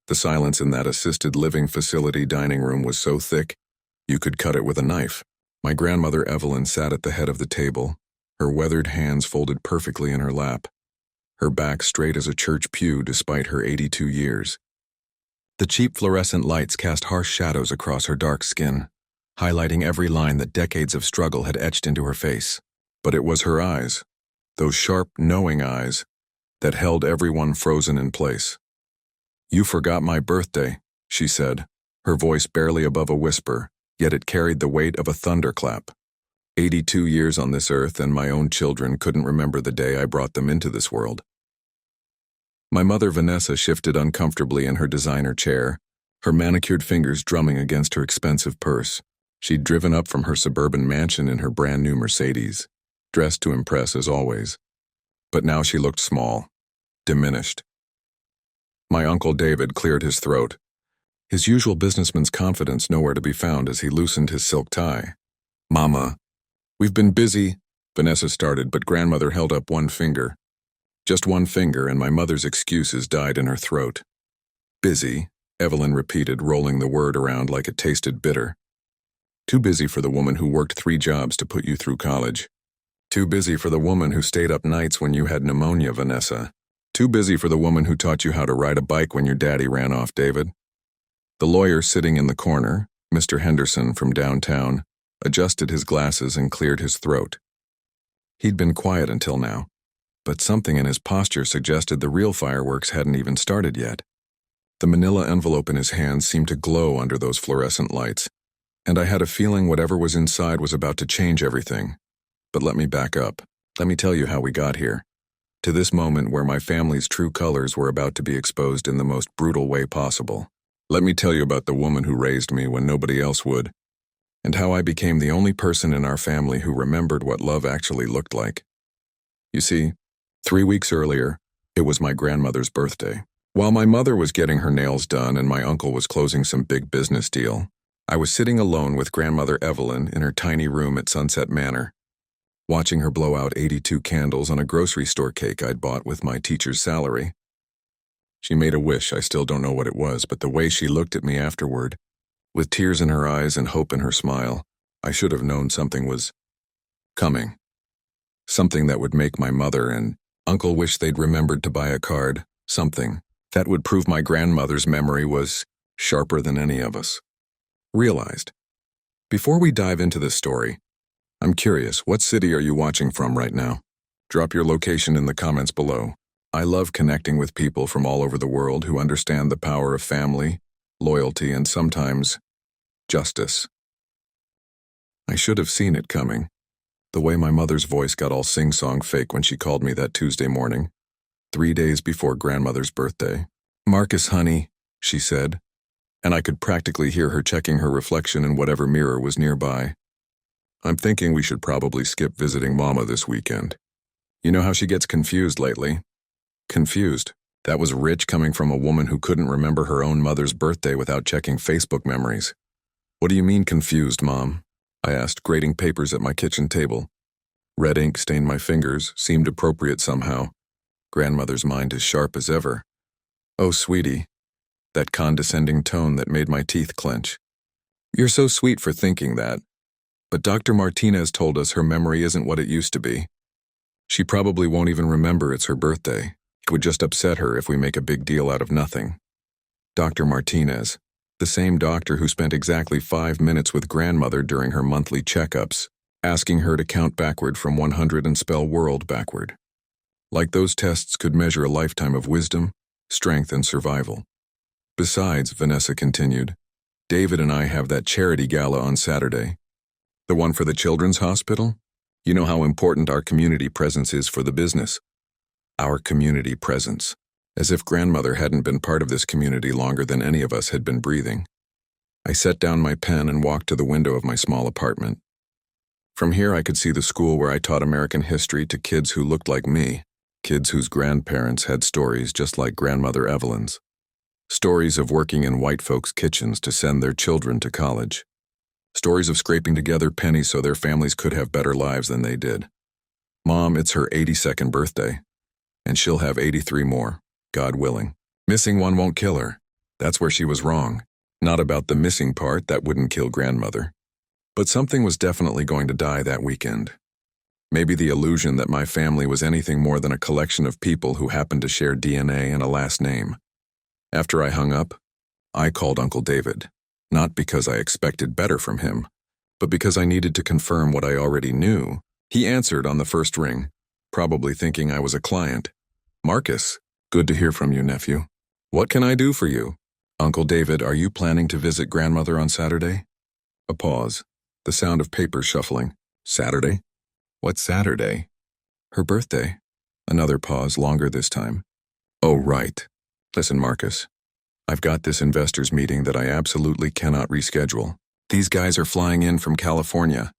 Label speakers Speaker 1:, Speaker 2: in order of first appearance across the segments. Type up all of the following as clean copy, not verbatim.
Speaker 1: The silence in that assisted living facility dining room was so thick, you could cut it with a knife. My grandmother Evelyn sat at the head of the table, her weathered hands folded perfectly in her lap, her back straight as a church pew despite her 82 years. The cheap fluorescent lights cast harsh shadows across her dark skin, highlighting every line that decades of struggle had etched into her face. But it was her eyes, those sharp, knowing eyes, that held everyone frozen in place. "You forgot my birthday," she said, her voice barely above a whisper, yet it carried the weight of a thunderclap. 82 years on this earth, and my own children couldn't remember the day I brought them into this world. My mother Vanessa shifted uncomfortably in her designer chair, her manicured fingers drumming against her expensive purse. She'd driven up from her suburban mansion in her brand-new Mercedes, dressed to impress as always. But now she looked small, diminished. My Uncle David cleared his throat, his usual businessman's confidence nowhere to be found as he loosened his silk tie. "Mama, we've been busy," Vanessa started, but grandmother held up one finger. Just one finger, and my mother's excuses died in her throat. "Busy," Evelyn repeated, rolling the word around like it tasted bitter. "Too busy for the woman who worked 3 jobs to put you through college. Too busy for the woman who stayed up nights when you had pneumonia, Vanessa. Too busy for the woman who taught you how to ride a bike when your daddy ran off, David." The lawyer sitting in the corner, Mr. Henderson from downtown, adjusted his glasses and cleared his throat. He'd been quiet until now, but something in his posture suggested the real fireworks hadn't even started yet. The manila envelope in his hands seemed to glow under those fluorescent lights, and I had a feeling whatever was inside was about to change everything. But let me back up. Let me tell you how we got here. To this moment where my family's true colors were about to be exposed in the most brutal way possible. Let me tell you about the woman who raised me when nobody else would, and how I became the only person in our family who remembered what love actually looked like. You see, 3 weeks earlier, it was my grandmother's birthday. While my mother was getting her nails done and my uncle was closing some big business deal, I was sitting alone with grandmother Evelyn in her tiny room at Sunset Manor, watching her blow out 82 candles on a grocery store cake I'd bought with my teacher's salary. She made a wish, I still don't know what it was, but the way she looked at me afterward, with tears in her eyes and hope in her smile, I should have known something was coming. Something that would make my mother and uncle wish they'd remembered to buy a card, something that would prove my grandmother's memory was sharper than any of us realized. Before we dive into this story, I'm curious, what city are you watching from right now? Drop your location in the comments below. I love connecting with people from all over the world who understand the power of family, loyalty, and sometimes justice. I should have seen it coming. The way my mother's voice got all sing-song fake when she called me that Tuesday morning, 3 days before grandmother's birthday. "Marcus, honey," she said, and I could practically hear her checking her reflection in whatever mirror was nearby. "I'm thinking we should probably skip visiting Mama this weekend. You know how she gets confused lately." Confused. That was rich coming from a woman who couldn't remember her own mother's birthday without checking Facebook memories. "What do you mean confused, Mom?" I asked, grating papers at my kitchen table. Red ink stained my fingers, seemed appropriate somehow. Grandmother's mind as sharp as ever. "Oh, sweetie," that condescending tone that made my teeth clench. "You're so sweet for thinking that. But Dr. Martinez told us her memory isn't what it used to be. She probably won't even remember it's her birthday. It would just upset her if we make a big deal out of nothing." Dr. Martinez, the same doctor who spent exactly 5 minutes with grandmother during her monthly checkups, asking her to count backward from 100 and spell world backward. Like those tests could measure a lifetime of wisdom, strength, and survival. "Besides," Vanessa continued, "David and I have that charity gala on Saturday. The one for the Children's Hospital? You know how important our community presence is for the business." Our community presence. As if grandmother hadn't been part of this community longer than any of us had been breathing. I set down my pen and walked to the window of my small apartment. From here I could see the school where I taught American history to kids who looked like me, kids whose grandparents had stories just like grandmother Evelyn's. Stories of working in white folks' kitchens to send their children to college. Stories of scraping together pennies so their families could have better lives than they did. "Mom, it's her 82nd birthday. And she'll have 83 more, God willing. Missing one won't kill her. That's where she was wrong. Not about the missing part that wouldn't kill grandmother. But something was definitely going to die that weekend. Maybe the illusion that my family was anything more than a collection of people who happened to share DNA and a last name. After I hung up, I called Uncle David, not because I expected better from him, but because I needed to confirm what I already knew. He answered on the first ring, probably thinking I was a client. "Marcus, good to hear from you, nephew. What can I do for you?" "Uncle David, are you planning to visit grandmother on Saturday?" A pause, the sound of paper shuffling. "Saturday? What's Saturday?" "Her birthday." Another pause, longer this time. "Oh, right. Listen, Marcus, I've got this investors meeting that I absolutely cannot reschedule. These guys are flying in from California,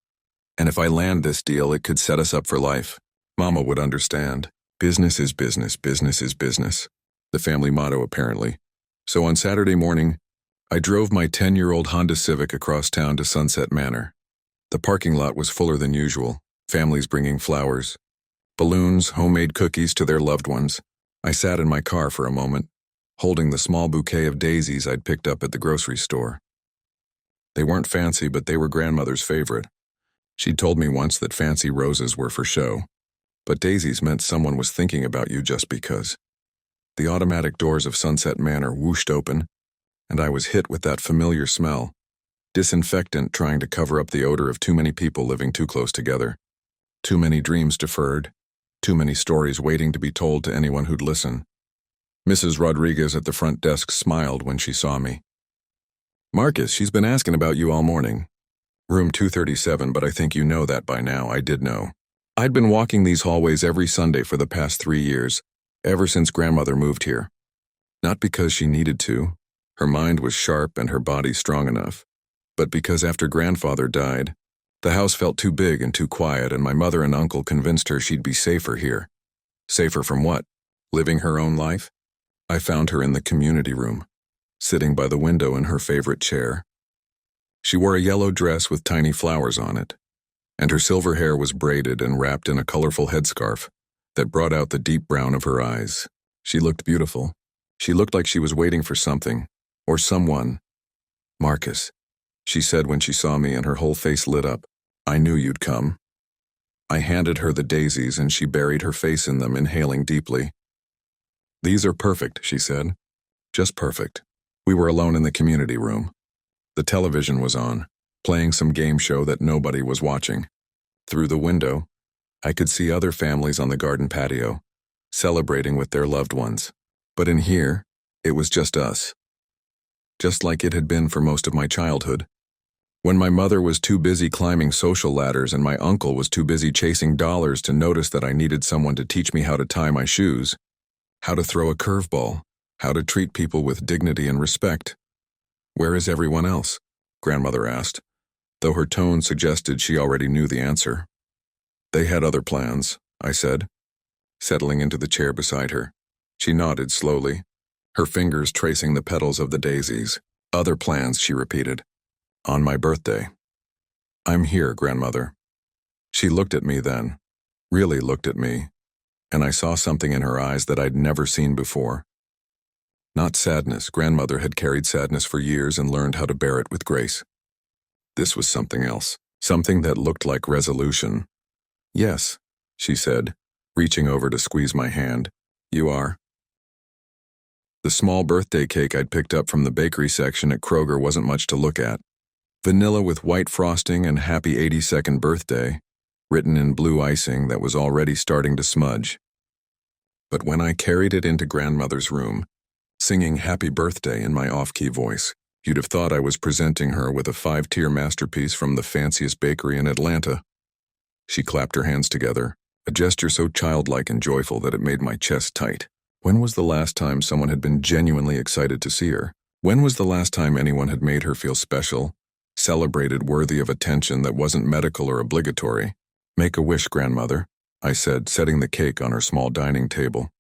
Speaker 1: and if I land this deal, it could set us up for life. Mama would understand. Business is business, business is business. The family motto, apparently. So on Saturday morning, I drove my 10-year-old Honda Civic across town to Sunset Manor. The parking lot was fuller than usual, families bringing flowers, balloons, homemade cookies to their loved ones. I sat in my car for a moment, holding the small bouquet of daisies I'd picked up at the grocery store. They weren't fancy, but they were grandmother's favorite. She'd told me once that fancy roses were for show, but daisies meant someone was thinking about you just because. The automatic doors of Sunset Manor whooshed open, and I was hit with that familiar smell, disinfectant trying to cover up the odor of too many people living too close together. Too many dreams deferred, too many stories waiting to be told to anyone who'd listen. Mrs. Rodriguez at the front desk smiled when she saw me. "Marcus, she's been asking about you all morning." "Room 237, but I think you know that by now." I did know. I'd been walking these hallways every Sunday for the past 3 years, ever since grandmother moved here. Not because she needed to, her mind was sharp and her body strong enough, but because after grandfather died, the house felt too big and too quiet, and my mother and uncle convinced her she'd be safer here. Safer from what? Living her own life? I found her in the community room, sitting by the window in her favorite chair. She wore a yellow dress with tiny flowers on it, and her silver hair was braided and wrapped in a colorful headscarf that brought out the deep brown of her eyes. She looked beautiful. She looked like she was waiting for something, or someone. "Marcus," she said when she saw me, and her whole face lit up. "I knew you'd come." I handed her the daisies, and she buried her face in them, inhaling deeply. "These are perfect," she said. "Just perfect." We were alone in the community room. The television was on, playing some game show that nobody was watching. Through the window, I could see other families on the garden patio, celebrating with their loved ones. But in here, it was just us. Just like it had been for most of my childhood. When my mother was too busy climbing social ladders and my uncle was too busy chasing dollars to notice that I needed someone to teach me how to tie my shoes, how to throw a curveball, how to treat people with dignity and respect. "Where is everyone else?" grandmother asked, though her tone suggested she already knew the answer. "They had other plans," I said, settling into the chair beside her. She nodded slowly, her fingers tracing the petals of the daisies. "Other plans," she repeated. "On my birthday." "I'm here, grandmother." She looked at me then, really looked at me, and I saw something in her eyes that I'd never seen before. Not sadness. Grandmother had carried sadness for years and learned how to bear it with grace. This was something else, something that looked like resolution. "Yes," she said, reaching over to squeeze my hand. "You are." The small birthday cake I'd picked up from the bakery section at Kroger wasn't much to look at. Vanilla with white frosting and happy 82nd birthday, written in blue icing that was already starting to smudge. But when I carried it into grandmother's room, singing happy birthday in my off-key voice, you'd have thought I was presenting her with a 5-tier masterpiece from the fanciest bakery in Atlanta. She clapped her hands together, a gesture so childlike and joyful that it made my chest tight. When was the last time someone had been genuinely excited to see her? When was the last time anyone had made her feel special, celebrated, worthy of attention that wasn't medical or obligatory? "Make a wish, grandmother," I said, setting the cake on her small dining table.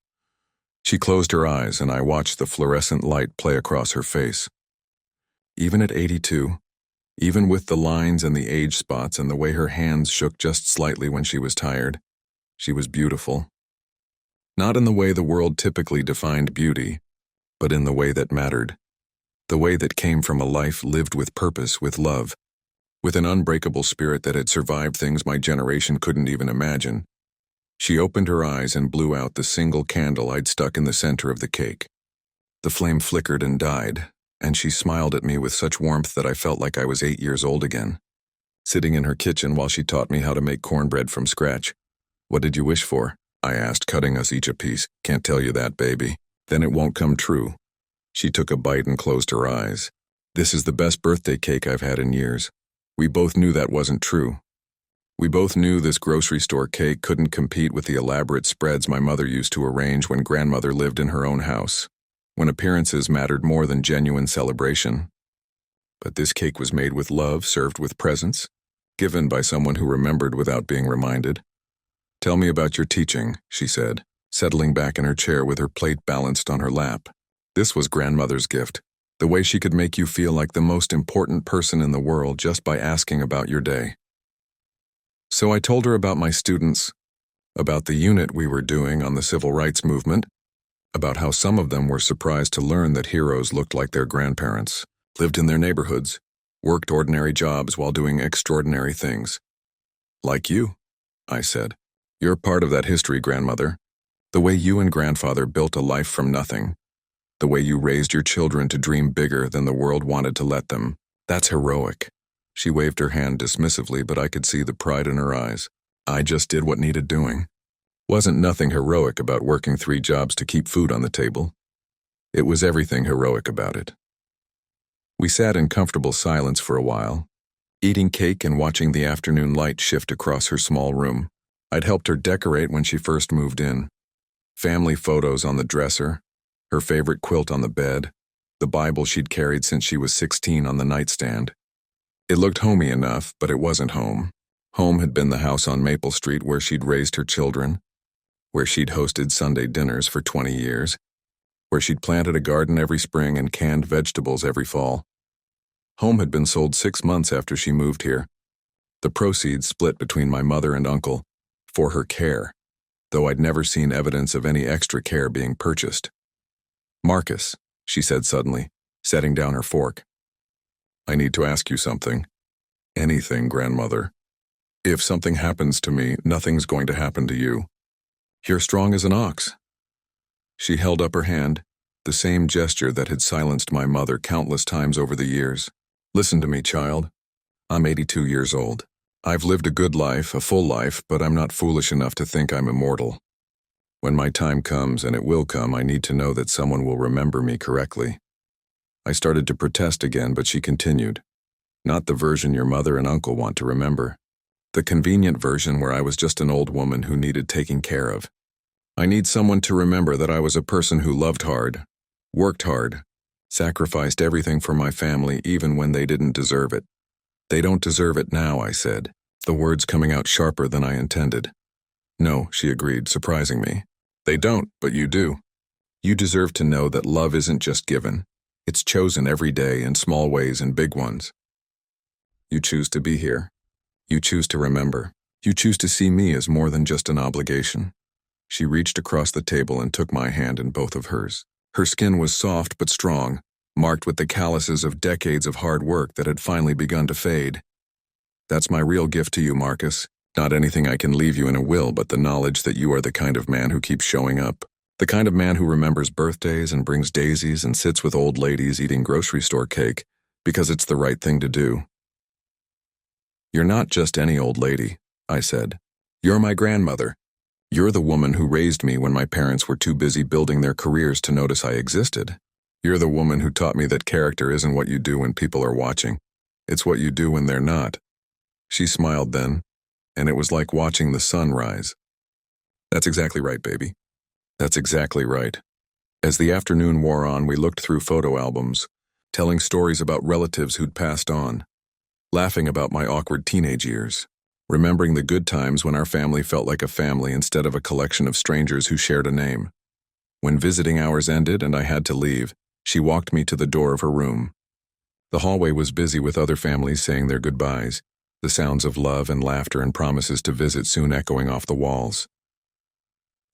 Speaker 1: She closed her eyes, and I watched the fluorescent light play across her face. Even at 82, even with the lines and the age spots and the way her hands shook just slightly when she was tired, she was beautiful. Not in the way the world typically defined beauty, but in the way that mattered. The way that came from a life lived with purpose, with love, with an unbreakable spirit that had survived things my generation couldn't even imagine. She opened her eyes and blew out the single candle I'd stuck in the center of the cake. The flame flickered and died, and she smiled at me with such warmth that I felt like I was 8 years old again. Sitting in her kitchen while she taught me how to make cornbread from scratch. "What did you wish for?" I asked, cutting us each a piece. "Can't tell you that, baby. Then it won't come true." She took a bite and closed her eyes. "This is the best birthday cake I've had in years." We both knew that wasn't true. We both knew this grocery store cake couldn't compete with the elaborate spreads my mother used to arrange when grandmother lived in her own house, when appearances mattered more than genuine celebration. But this cake was made with love, served with presents, given by someone who remembered without being reminded. "Tell me about your teaching," she said, settling back in her chair with her plate balanced on her lap. This was grandmother's gift, the way she could make you feel like the most important person in the world just by asking about your day. So I told her about my students, about the unit we were doing on the civil rights movement, about how some of them were surprised to learn that heroes looked like their grandparents, lived in their neighborhoods, worked ordinary jobs while doing extraordinary things. "Like you," I said. "You're part of that history, grandmother. The way you and grandfather built a life from nothing. The way you raised your children to dream bigger than the world wanted to let them. That's heroic." She waved her hand dismissively, but I could see the pride in her eyes. I just did what needed doing. Wasn't nothing heroic about working 3 jobs to keep food on the table. It was everything heroic about it. We sat in comfortable silence for a while, eating cake and watching the afternoon light shift across her small room. I'd helped her decorate when she first moved in. Family photos on the dresser, her favorite quilt on the bed, the Bible she'd carried since she was 16 on the nightstand. It looked homey enough, but it wasn't home. Home had been the house on Maple Street where she'd raised her children, where she'd hosted Sunday dinners for 20 years, where she'd planted a garden every spring and canned vegetables every fall. Home had been sold 6 months after she moved here. The proceeds split between my mother and uncle, for her care, though I'd never seen evidence of any extra care being purchased. "Marcus," she said suddenly, setting down her fork. "I need to ask you something." "Anything, grandmother. If something happens to me, nothing's going to happen to you. You're strong as an ox." She held up her hand, the same gesture that had silenced my mother countless times over the years. "Listen to me, child. I'm 82 years old. I've lived a good life, a full life, but I'm not foolish enough to think I'm immortal. When my time comes, and it will come, I need to know that someone will remember me correctly." I started to protest again, but she continued. "Not the version your mother and uncle want to remember. The convenient version where I was just an old woman who needed taking care of. I need someone to remember that I was a person who loved hard, worked hard, sacrificed everything for my family even when they didn't deserve it." "They don't deserve it now," I said, the words coming out sharper than I intended. "No," she agreed, surprising me. "They don't, but you do. You deserve to know that love isn't just given. It's chosen every day in small ways and big ones. You choose to be here. You choose to remember. You choose to see me as more than just an obligation." She reached across the table and took my hand in both of hers. Her skin was soft but strong, marked with the calluses of decades of hard work that had finally begun to fade. "That's my real gift to you, Marcus. Not anything I can leave you in a will, but the knowledge that you are the kind of man who keeps showing up. The kind of man who remembers birthdays and brings daisies and sits with old ladies eating grocery store cake because it's the right thing to do." "You're not just any old lady," I said. "You're my grandmother. You're the woman who raised me when my parents were too busy building their careers to notice I existed. You're the woman who taught me that character isn't what you do when people are watching. It's what you do when they're not." She smiled then, and it was like watching the sun rise. "That's exactly right, baby. That's exactly right." As the afternoon wore on, we looked through photo albums, telling stories about relatives who'd passed on, laughing about my awkward teenage years, remembering the good times when our family felt like a family instead of a collection of strangers who shared a name. When visiting hours ended and I had to leave, she walked me to the door of her room. The hallway was busy with other families saying their goodbyes, the sounds of love and laughter and promises to visit soon echoing off the walls.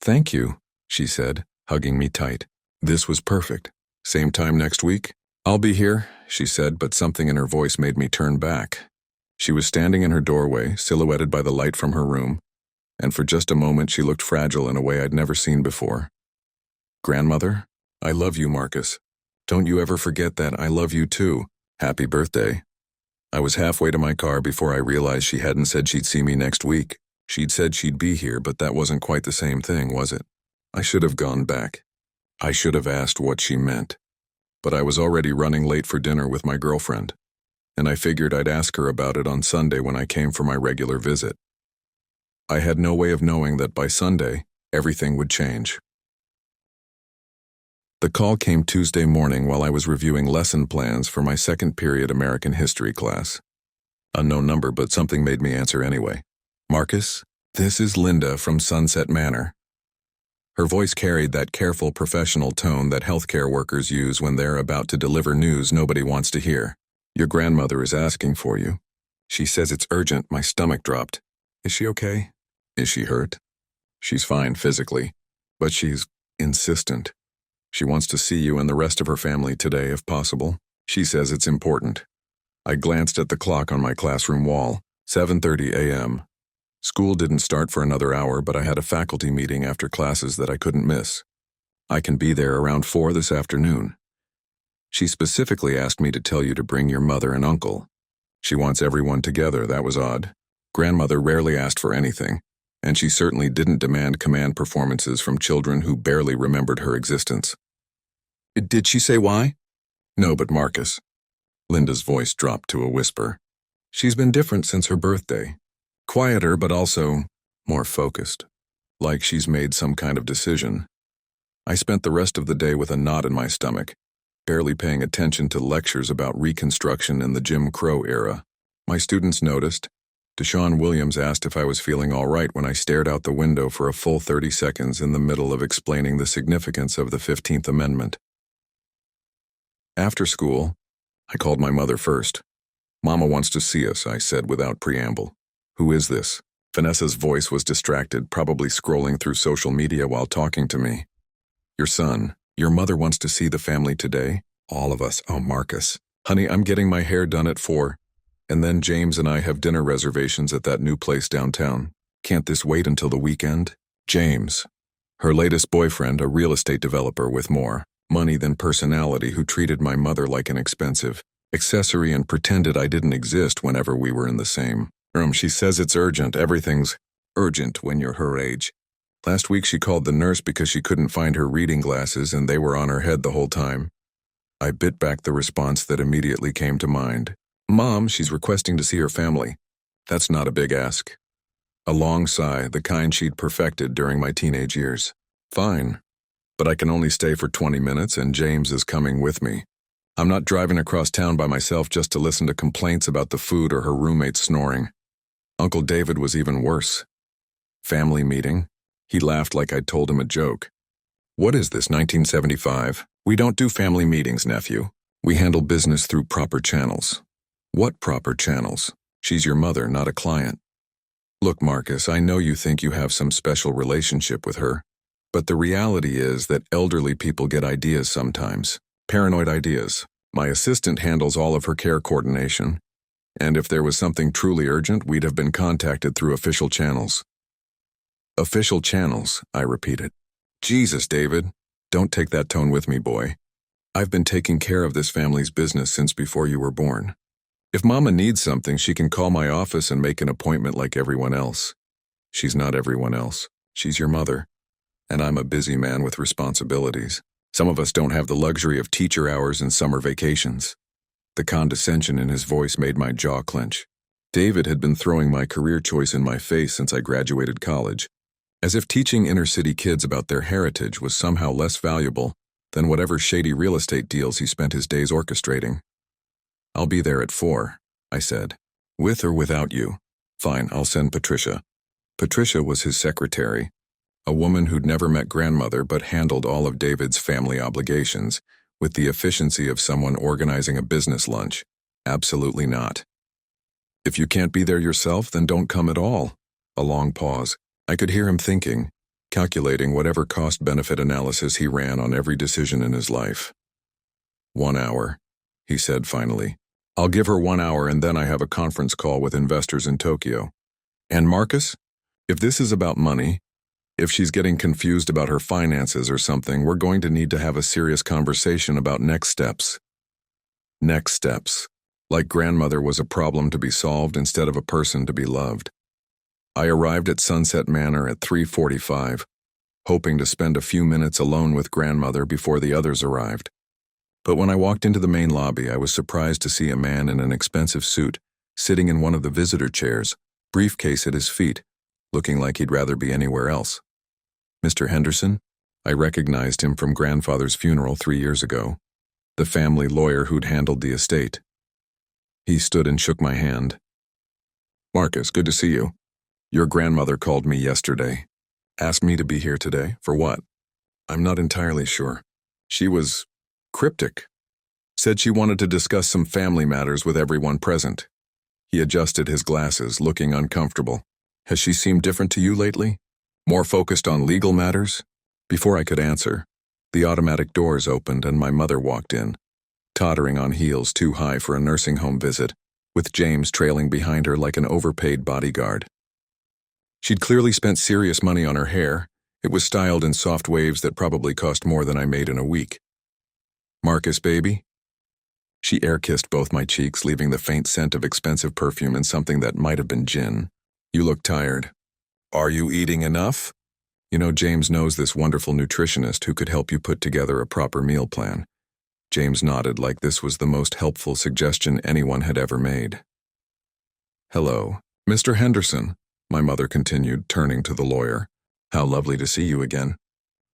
Speaker 1: "Thank you," she said, hugging me tight. "This was perfect. Same time next week?" "I'll be here," she said, but something in her voice made me turn back. She was standing in her doorway, silhouetted by the light from her room, and for just a moment she looked fragile in a way I'd never seen before. "Grandmother, I love you, Marcus. Don't you ever forget that. I love you too. Happy birthday." I was halfway to my car before I realized she hadn't said she'd see me next week. She'd said she'd be here, but that wasn't quite the same thing, was it? I should have gone back. I should have asked what she meant. But I was already running late for dinner with my girlfriend, and I figured I'd ask her about it on Sunday when I came for my regular visit. I had no way of knowing that by Sunday, everything would change. The call came Tuesday morning while I was reviewing lesson plans for my second period American history class. Unknown number, but something made me answer anyway. "Marcus, this is Linda from Sunset Manor." Her voice carried that careful professional tone that healthcare workers use when they're about to deliver news nobody wants to hear. "Your grandmother is asking for you. She says it's urgent." My stomach dropped. "Is she okay? Is she hurt?" "She's fine physically, but she's insistent. She wants to see you and the rest of her family today if possible. She says it's important." I glanced at the clock on my classroom wall. 7:30 a.m. School didn't start for another hour, but I had a faculty meeting after classes that I couldn't miss. I can be there around 4 this afternoon. "She specifically asked me to tell you to bring your mother and uncle. She wants everyone together." That was odd. Grandmother rarely asked for anything, and she certainly didn't demand command performances from children who barely remembered her existence. "Did she say why?" "No, but Marcus." Linda's voice dropped to a whisper. "She's been different since her birthday. Quieter, but also more focused. Like she's made some kind of decision." I spent the rest of the day with a knot in my stomach, barely paying attention to lectures about Reconstruction in the Jim Crow era. My students noticed. Deshaun Williams asked if I was feeling all right when I stared out the window for a full 30 seconds in the middle of explaining the significance of the 15th Amendment. After school, I called my mother first. "Mama wants to see us," I said without preamble. "Who is this?" Vanessa's voice was distracted, probably scrolling through social media while talking to me. "Your son. Your mother wants to see the family today. All of us." "Oh, Marcus. Honey, I'm getting my hair done at 4. And then James and I have dinner reservations at that new place downtown. Can't this wait until the weekend?" James. Her latest boyfriend, a real estate developer with more money than personality, who treated my mother like an expensive accessory and pretended I didn't exist whenever we were in the same room. "She says it's urgent. Everything's urgent when you're her age. Last week she called the nurse because she couldn't find her reading glasses and they were on her head the whole time." I bit back the response that immediately came to mind. "Mom, she's requesting to see her family. That's not a big ask." A long sigh, the kind she'd perfected during my teenage years. "Fine. But I can only stay for 20 minutes and James is coming with me. I'm not driving across town by myself just to listen to complaints about the food or her roommates snoring." Uncle David was even worse. "Family meeting?" He laughed like I'd told him a joke. "What is this, 1975? We don't do family meetings, nephew. We handle business through proper channels." "What proper channels? She's your mother, not a client." "Look, Marcus, I know you think you have some special relationship with her, but the reality is that elderly people get ideas sometimes. Paranoid ideas. My assistant handles all of her care coordination, and if there was something truly urgent, we'd have been contacted through official channels." "Official channels," I repeated. "Jesus, David, don't take that tone with me, boy. I've been taking care of this family's business since before you were born. If Mama needs something, she can call my office and make an appointment like everyone else." "She's not everyone else. She's your mother. And I'm a busy man with responsibilities. Some of us don't have the luxury of teacher hours and summer vacations." The condescension in his voice made my jaw clench. David had been throwing my career choice in my face since I graduated college, as if teaching inner-city kids about their heritage was somehow less valuable than whatever shady real estate deals he spent his days orchestrating. "I'll be there at 4, I said. "With or without you?" "Fine, I'll send Patricia." Patricia was his secretary, a woman who'd never met grandmother but handled all of David's family obligations with the efficiency of someone organizing a business lunch. Absolutely not. "If you can't be there yourself, then don't come at all." A long pause. I could hear him thinking, calculating whatever cost-benefit analysis he ran on every decision in his life. 1 hour. he said finally. I'll give her 1 hour and then I have a conference call with investors in Tokyo. And Marcus? If this is about money, if she's getting confused about her finances or something, we're going to need to have a serious conversation about next steps. Next steps. Like grandmother was a problem to be solved instead of a person to be loved. I arrived at Sunset Manor at 3:45, hoping to spend a few minutes alone with grandmother before the others arrived. But when I walked into the main lobby, I was surprised to see a man in an expensive suit sitting in one of the visitor chairs, briefcase at his feet, looking like he'd rather be anywhere else. Mr. Henderson? I recognized him from grandfather's funeral 3 years ago, the family lawyer who'd handled the estate. He stood and shook my hand. Marcus, good to see you. Your grandmother called me yesterday. Asked me to be here today. For what? I'm not entirely sure. She was cryptic. Said she wanted to discuss some family matters with everyone present. He adjusted his glasses, looking uncomfortable. Has she seemed different to you lately? More focused on legal matters? Before I could answer, the automatic doors opened and my mother walked in, tottering on heels too high for a nursing home visit, with James trailing behind her like an overpaid bodyguard. She'd clearly spent serious money on her hair. It was styled in soft waves that probably cost more than I made in a week. Marcus, baby? She air-kissed both my cheeks, leaving the faint scent of expensive perfume and something that might have been gin. You look tired. Are you eating enough? You know, James knows this wonderful nutritionist who could help you put together a proper meal plan. James nodded like this was the most helpful suggestion anyone had ever made. Hello, Mr. Henderson, my mother continued, turning to the lawyer. How lovely to see you again.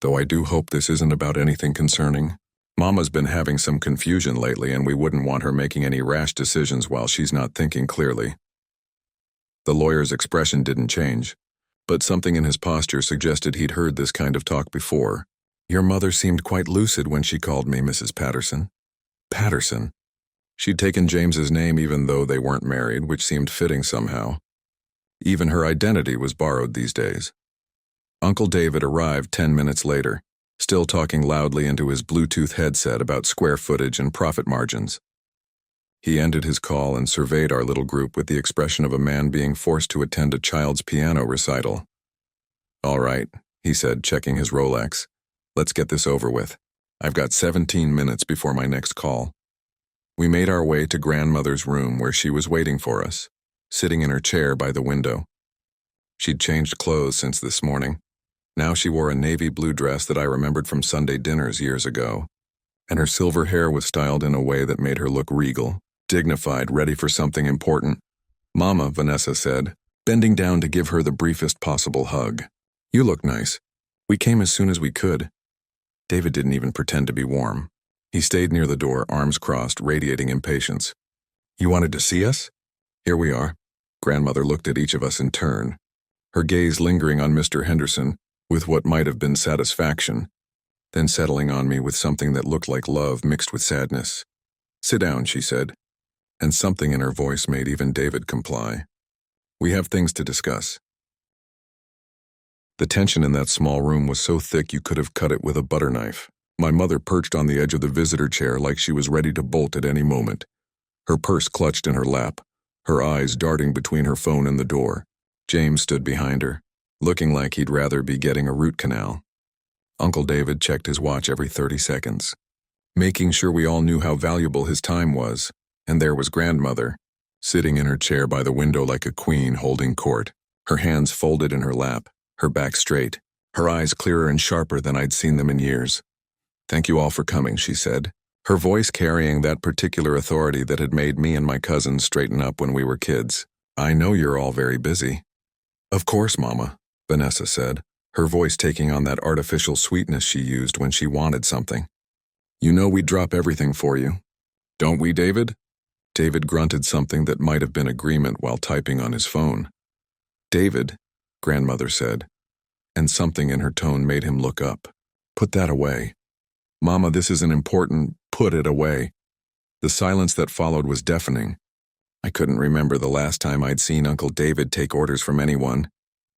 Speaker 1: Though I do hope this isn't about anything concerning. Mama's been having some confusion lately and we wouldn't want her making any rash decisions while she's not thinking clearly. The lawyer's expression didn't change, but something in his posture suggested he'd heard this kind of talk before. Your mother seemed quite lucid when she called me Mrs. Patterson. Patterson? She'd taken James's name even though they weren't married, which seemed fitting somehow. Even her identity was borrowed these days. Uncle David arrived 10 minutes later, still talking loudly into his Bluetooth headset about square footage and profit margins. He ended his call and surveyed our little group with the expression of a man being forced to attend a child's piano recital. All right, he said, checking his Rolex. Let's get this over with. I've got 17 minutes before my next call. We made our way to grandmother's room where she was waiting for us, sitting in her chair by the window. She'd changed clothes since this morning. Now she wore a navy blue dress that I remembered from Sunday dinners years ago, and her silver hair was styled in a way that made her look regal, dignified, ready for something important. Mama, Vanessa said, bending down to give her the briefest possible hug. You look nice. We came as soon as we could. David didn't even pretend to be warm. He stayed near the door, arms crossed, radiating impatience. You wanted to see us? Here we are. Grandmother looked at each of us in turn, her gaze lingering on Mr. Henderson with what might have been satisfaction, then settling on me with something that looked like love mixed with sadness. Sit down, she said, and something in her voice made even David comply. We have things to discuss. The tension in that small room was so thick you could have cut it with a butter knife. My mother perched on the edge of the visitor chair like she was ready to bolt at any moment, her purse clutched in her lap, her eyes darting between her phone and the door. James stood behind her, looking like he'd rather be getting a root canal. Uncle David checked his watch every 30 seconds, making sure we all knew how valuable his time was, and there was grandmother, sitting in her chair by the window like a queen holding court, her hands folded in her lap, her back straight, her eyes clearer and sharper than I'd seen them in years. Thank you all for coming, she said, her voice carrying that particular authority that had made me and my cousins straighten up when we were kids. I know you're all very busy. Of course, Mama, Vanessa said, her voice taking on that artificial sweetness she used when she wanted something. You know we'd drop everything for you. Don't we, David? David grunted something that might have been agreement while typing on his phone. David, grandmother said, and something in her tone made him look up. Put that away. Mama, this isn't important. Put it away. The silence that followed was deafening. I couldn't remember the last time I'd seen Uncle David take orders from anyone,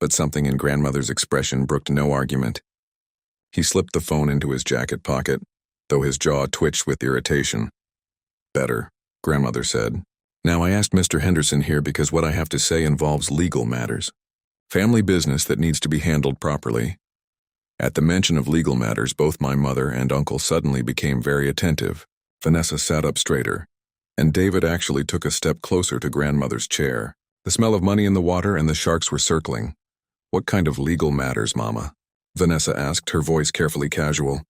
Speaker 1: but something in grandmother's expression brooked no argument. He slipped the phone into his jacket pocket, though his jaw twitched with irritation. Better, grandmother said. Now I asked Mr. Henderson here because what I have to say involves legal matters. Family business that needs to be handled properly. At the mention of legal matters, both my mother and uncle suddenly became very attentive. Vanessa sat up straighter, and David actually took a step closer to grandmother's chair. The smell of money in the water and the sharks were circling. What kind of legal matters, Mama? Vanessa asked, her voice carefully casual.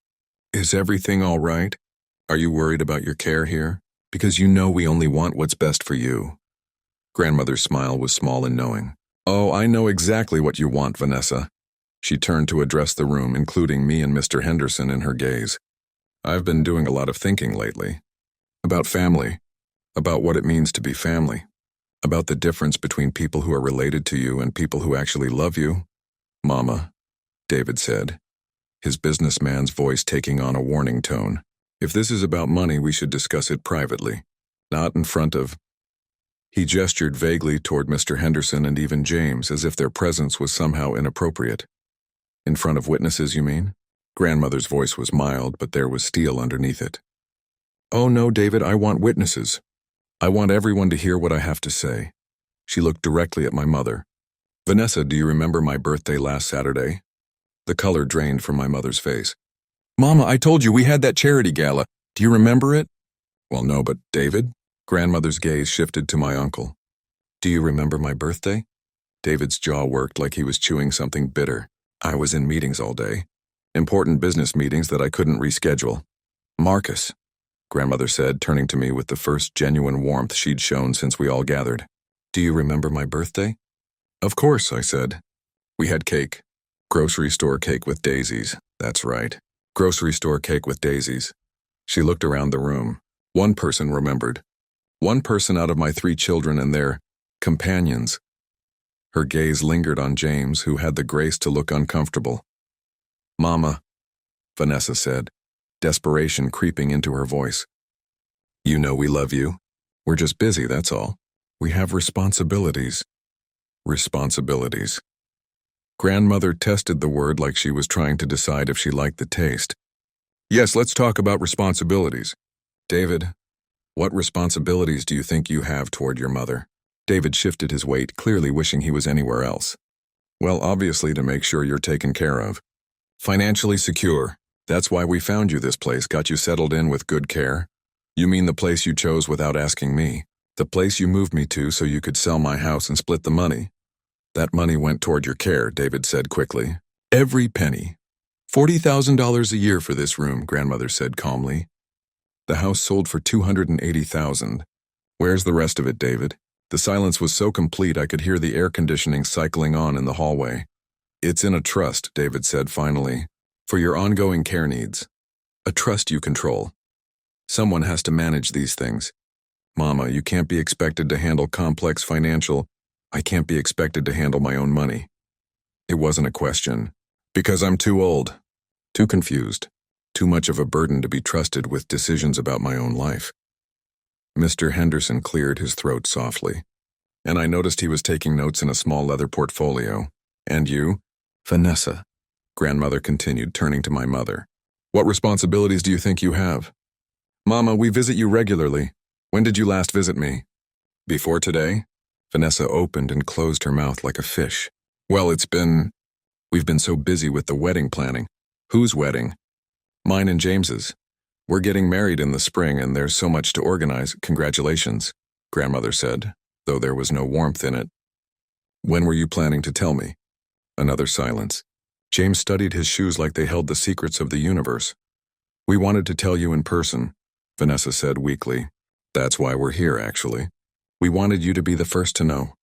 Speaker 1: Is everything all right? Are you worried about your care here? Because you know we only want what's best for you. Grandmother's smile was small and knowing. Oh, I know exactly what you want, Vanessa. She turned to address the room, including me and Mr. Henderson in her gaze. I've been doing a lot of thinking lately. About family. About what it means to be family. About the difference between people who are related to you and people who actually love you. Mama, David said, his businessman's voice taking on a warning tone. If this is about money, we should discuss it privately, not in front of... He gestured vaguely toward Mr. Henderson and even James, as if their presence was somehow inappropriate. In front of witnesses, you mean? Grandmother's voice was mild, but there was steel underneath it. Oh no, David, I want witnesses. I want everyone to hear what I have to say. She looked directly at my mother. Vanessa, do you remember my birthday last Saturday? The color drained from my mother's face. Mama, I told you we had that charity gala. Do you remember it? Well, no, but David? Grandmother's gaze shifted to my uncle. Do you remember my birthday? David's jaw worked like he was chewing something bitter. I was in meetings all day. Important business meetings that I couldn't reschedule. Marcus, Grandmother said, turning to me with the first genuine warmth she'd shown since we all gathered. Do you remember my birthday? Of course, I said. We had cake. Grocery store cake with daisies. That's right. Grocery store cake with daisies. She looked around the room. One person remembered. One person out of my 3 children and their companions. Her gaze lingered on James, who had the grace to look uncomfortable. Mama, Vanessa said, desperation creeping into her voice. You know we love you. We're just busy, that's all. We have responsibilities. Responsibilities. Grandmother tested the word like she was trying to decide if she liked the taste. Yes, let's talk about responsibilities. David, what responsibilities do you think you have toward your mother? David shifted his weight, clearly wishing he was anywhere else. Well, obviously to make sure you're taken care of. Financially secure. That's why we found you this place, got you settled in with good care. You mean the place you chose without asking me? The place you moved me to so you could sell my house and split the money? That money went toward your care, David said quickly. Every penny. $40,000 a year for this room, Grandmother said calmly. The house sold for $280,000. Where's the rest of it, David? The silence was so complete I could hear the air conditioning cycling on in the hallway. It's in a trust, David said finally, for your ongoing care needs. A trust you control. Someone has to manage these things. Mama, you can't be expected to handle complex financial. I can't be expected to handle my own money. It wasn't a question. Because I'm too old. Too confused. Too much of a burden to be trusted with decisions about my own life. Mr. Henderson cleared his throat softly, and I noticed he was taking notes in a small leather portfolio. And you? Vanessa, Grandmother continued, turning to my mother. What responsibilities do you think you have? Mama, we visit you regularly. When did you last visit me? Before today? Vanessa opened and closed her mouth like a fish. Well, we've been so busy with the wedding planning. Whose wedding? Mine and James's. We're getting married in the spring and there's so much to organize. Congratulations, Grandmother said, though there was no warmth in it. When were you planning to tell me? Another silence. James studied his shoes like they held the secrets of the universe. We wanted to tell you in person, Vanessa said weakly. That's why we're here, actually. We wanted you to be the first to know.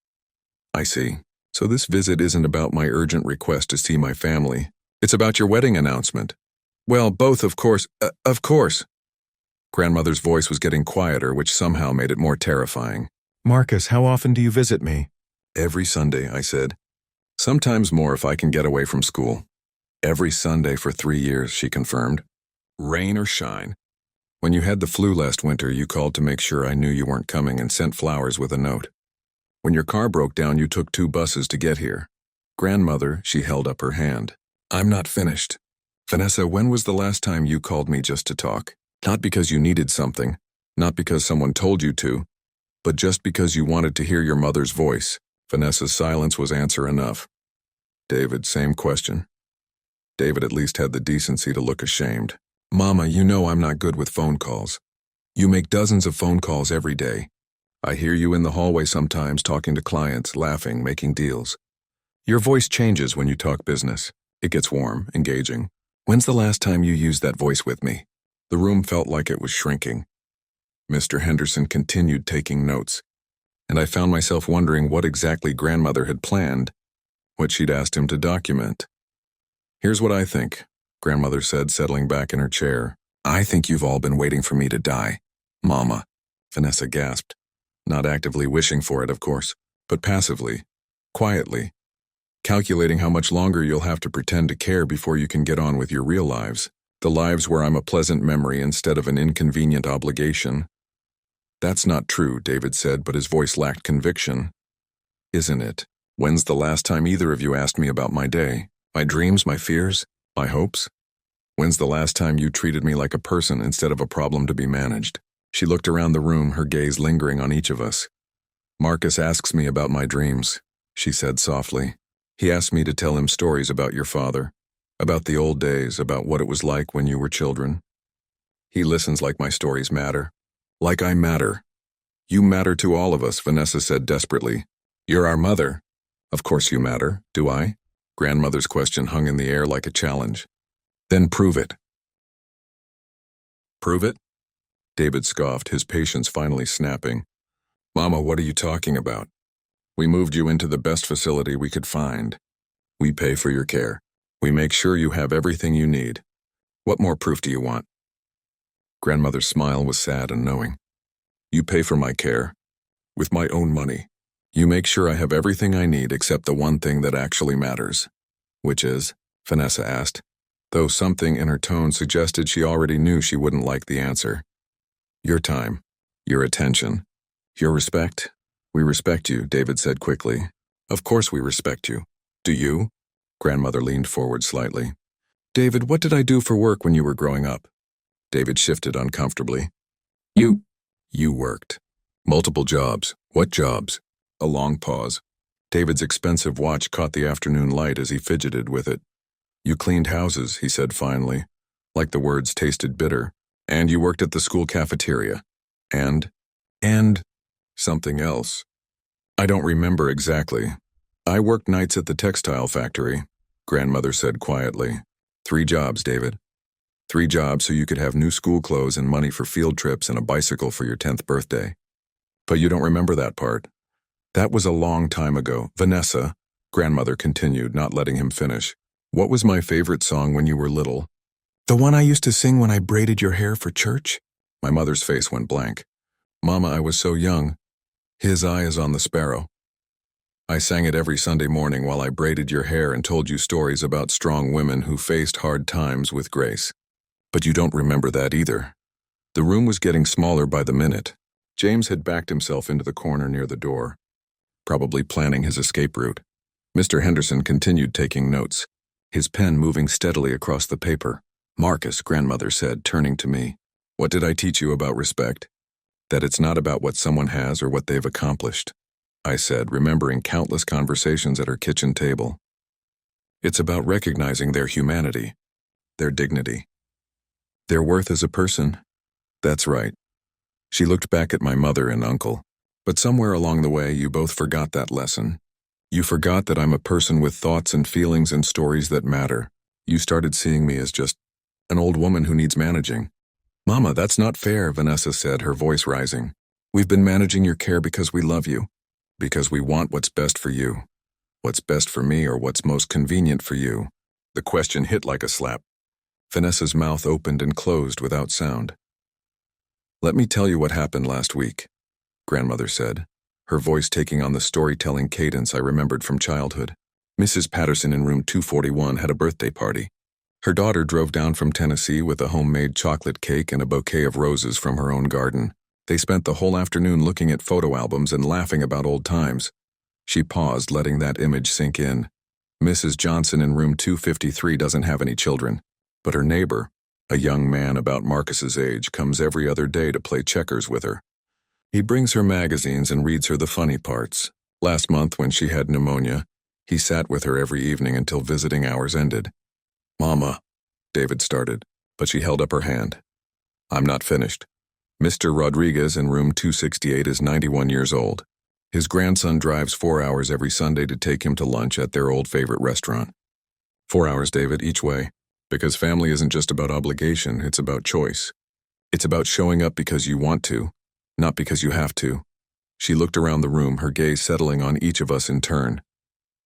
Speaker 1: I see. So this visit isn't about my urgent request to see my family. It's about your wedding announcement. Well, both, of course. Of course. Grandmother's voice was getting quieter, which somehow made it more terrifying. Marcus, how often do you visit me? Every Sunday, I said. Sometimes more if I can get away from school. Every Sunday for 3 years, she confirmed. Rain or shine. When you had the flu last winter, you called to make sure I knew you weren't coming and sent flowers with a note. When your car broke down, you took 2 buses to get here. Grandmother, she held up her hand. I'm not finished. Vanessa, when was the last time you called me just to talk? Not because you needed something. Not because someone told you to, but just because you wanted to hear your mother's voice. Vanessa's silence was answer enough. David, same question. David at least had the decency to look ashamed. Mama, you know I'm not good with phone calls. You make dozens of phone calls every day. I hear you in the hallway sometimes talking to clients, laughing, making deals. Your voice changes when you talk business. It gets warm, engaging. When's the last time you used that voice with me? The room felt like it was shrinking. Mr. Henderson continued taking notes, and I found myself wondering what exactly grandmother had planned, what she'd asked him to document. Here's what I think, grandmother said, settling back in her chair. I think you've all been waiting for me to die. Mama, Vanessa gasped, not actively wishing for it, of course, but passively, quietly, calculating how much longer you'll have to pretend to care before you can get on with your real lives, the lives where I'm a pleasant memory instead of an inconvenient obligation. That's not true, David said, but his voice lacked conviction. Isn't it? When's the last time either of you asked me about my day? My dreams, my fears, my hopes? When's the last time you treated me like a person instead of a problem to be managed? She looked around the room, her gaze lingering on each of us. Marcus asks me about my dreams, she said softly. He asked me to tell him stories about your father, about the old days, about what it was like when you were children. He listens like my stories matter. Like I matter. You matter to all of us, Vanessa said desperately. You're our mother. Of course you matter, do I? Grandmother's question hung in the air like a challenge. Then prove it. Prove it? David scoffed, his patience finally snapping. Mama, what are you talking about? We moved you into the best facility we could find. We pay for your care. We make sure you have everything you need. What more proof do you want? Grandmother's smile was sad and knowing. You pay for my care. With my own money. You make sure I have everything I need except the one thing that actually matters. Which is? Vanessa asked, though something in her tone suggested she already knew she wouldn't like the answer. Your time. Your attention. Your respect. We respect you, David said quickly. Of course we respect you. Do you? Grandmother leaned forward slightly. David, what did I do for work when you were growing up? David shifted uncomfortably. You worked. Multiple jobs. What jobs? A long pause. David's expensive watch caught the afternoon light as he fidgeted with it. You cleaned houses, he said finally, like the words tasted bitter. And you worked at the school cafeteria. And something else. I don't remember exactly. I worked nights at the textile factory, grandmother said quietly. 3 jobs, David. 3 jobs so you could have new school clothes and money for field trips and a bicycle for your 10th birthday. But you don't remember that part. That was a long time ago. Vanessa, grandmother continued, not letting him finish. What was my favorite song when you were little? The one I used to sing when I braided your hair for church? My mother's face went blank. Mama, I was so young. His eye is on the sparrow. I sang it every Sunday morning while I braided your hair and told you stories about strong women who faced hard times with grace. But you don't remember that either. The room was getting smaller by the minute. James had backed himself into the corner near the door, probably planning his escape route. Mr. Henderson continued taking notes, his pen moving steadily across the paper. Marcus, grandmother said, turning to me. What did I teach you about respect? That it's not about what someone has or what they've accomplished, I said, remembering countless conversations at her kitchen table. It's about recognizing their humanity, their dignity, their worth as a person. That's right. She looked back at my mother and uncle. But somewhere along the way, you both forgot that lesson. You forgot that I'm a person with thoughts and feelings and stories that matter. You started seeing me as just an old woman who needs managing. Mama, that's not fair, Vanessa said, her voice rising. We've been managing your care because we love you. Because we want what's best for you. What's best for me or what's most convenient for you. The question hit like a slap. Vanessa's mouth opened and closed without sound. Let me tell you what happened last week, grandmother said, her voice taking on the storytelling cadence I remembered from childhood. Mrs. Patterson in room 241 had a birthday party. Her daughter drove down from Tennessee with a homemade chocolate cake and a bouquet of roses from her own garden. They spent the whole afternoon looking at photo albums and laughing about old times. She paused, letting that image sink in. Mrs. Johnson in room 253 doesn't have any children, but her neighbor, A young man about Marcus's age comes every other day to play checkers with her. He brings her magazines and reads her the funny parts. Last month, when she had pneumonia, he sat with her every evening until visiting hours ended. "Mama," David started, but she held up her hand. "I'm not finished. Mr. Rodriguez in room 268 is 91 years old. His grandson drives 4 hours every Sunday to take him to lunch at their old favorite restaurant. 4 hours, David, each way. Because family isn't just about obligation, it's about choice. It's about showing up because you want to, not because you have to." She looked around the room, her gaze settling on each of us in turn.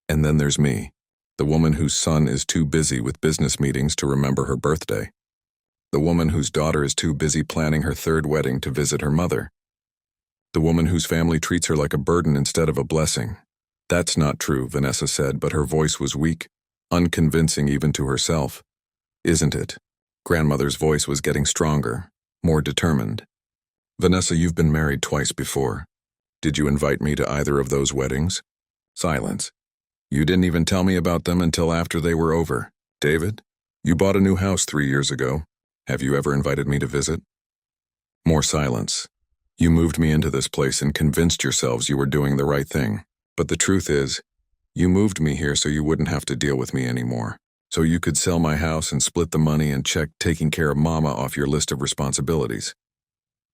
Speaker 1: "And then there's me, the woman whose son is too busy with business meetings to remember her birthday. The woman whose daughter is too busy planning her third wedding to visit her mother. The woman whose family treats her like a burden instead of a blessing." "That's not true," Vanessa said, but her voice was weak, unconvincing even to herself. "Isn't it?" Grandmother's voice was getting stronger, more determined. "Vanessa, you've been married twice before. Did you invite me to either of those weddings?" Silence. "You didn't even tell me about them until after they were over. David, you bought a new house 3 years ago. Have you ever invited me to visit?" More silence. "You moved me into this place and convinced yourselves you were doing the right thing. But the truth is, you moved me here so you wouldn't have to deal with me anymore. So you could sell my house and split the money and check taking care of Mama off your list of responsibilities."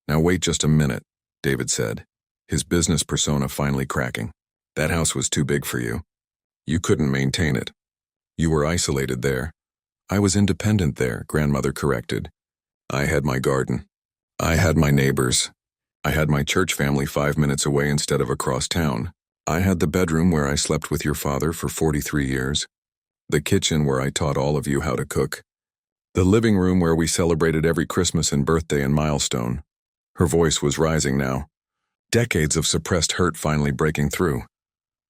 Speaker 1: "Now wait just a minute," David said, his business persona finally cracking. "That house was too big for you. You couldn't maintain it. You were isolated there." "I was independent there," Grandmother corrected. "I had my garden. I had my neighbors. I had my church family 5 minutes away instead of across town. I had the bedroom where I slept with your father for 43 years. The kitchen where I taught all of you how to cook. The living room where we celebrated every Christmas and birthday and milestone." Her voice was rising now, decades of suppressed hurt finally breaking through.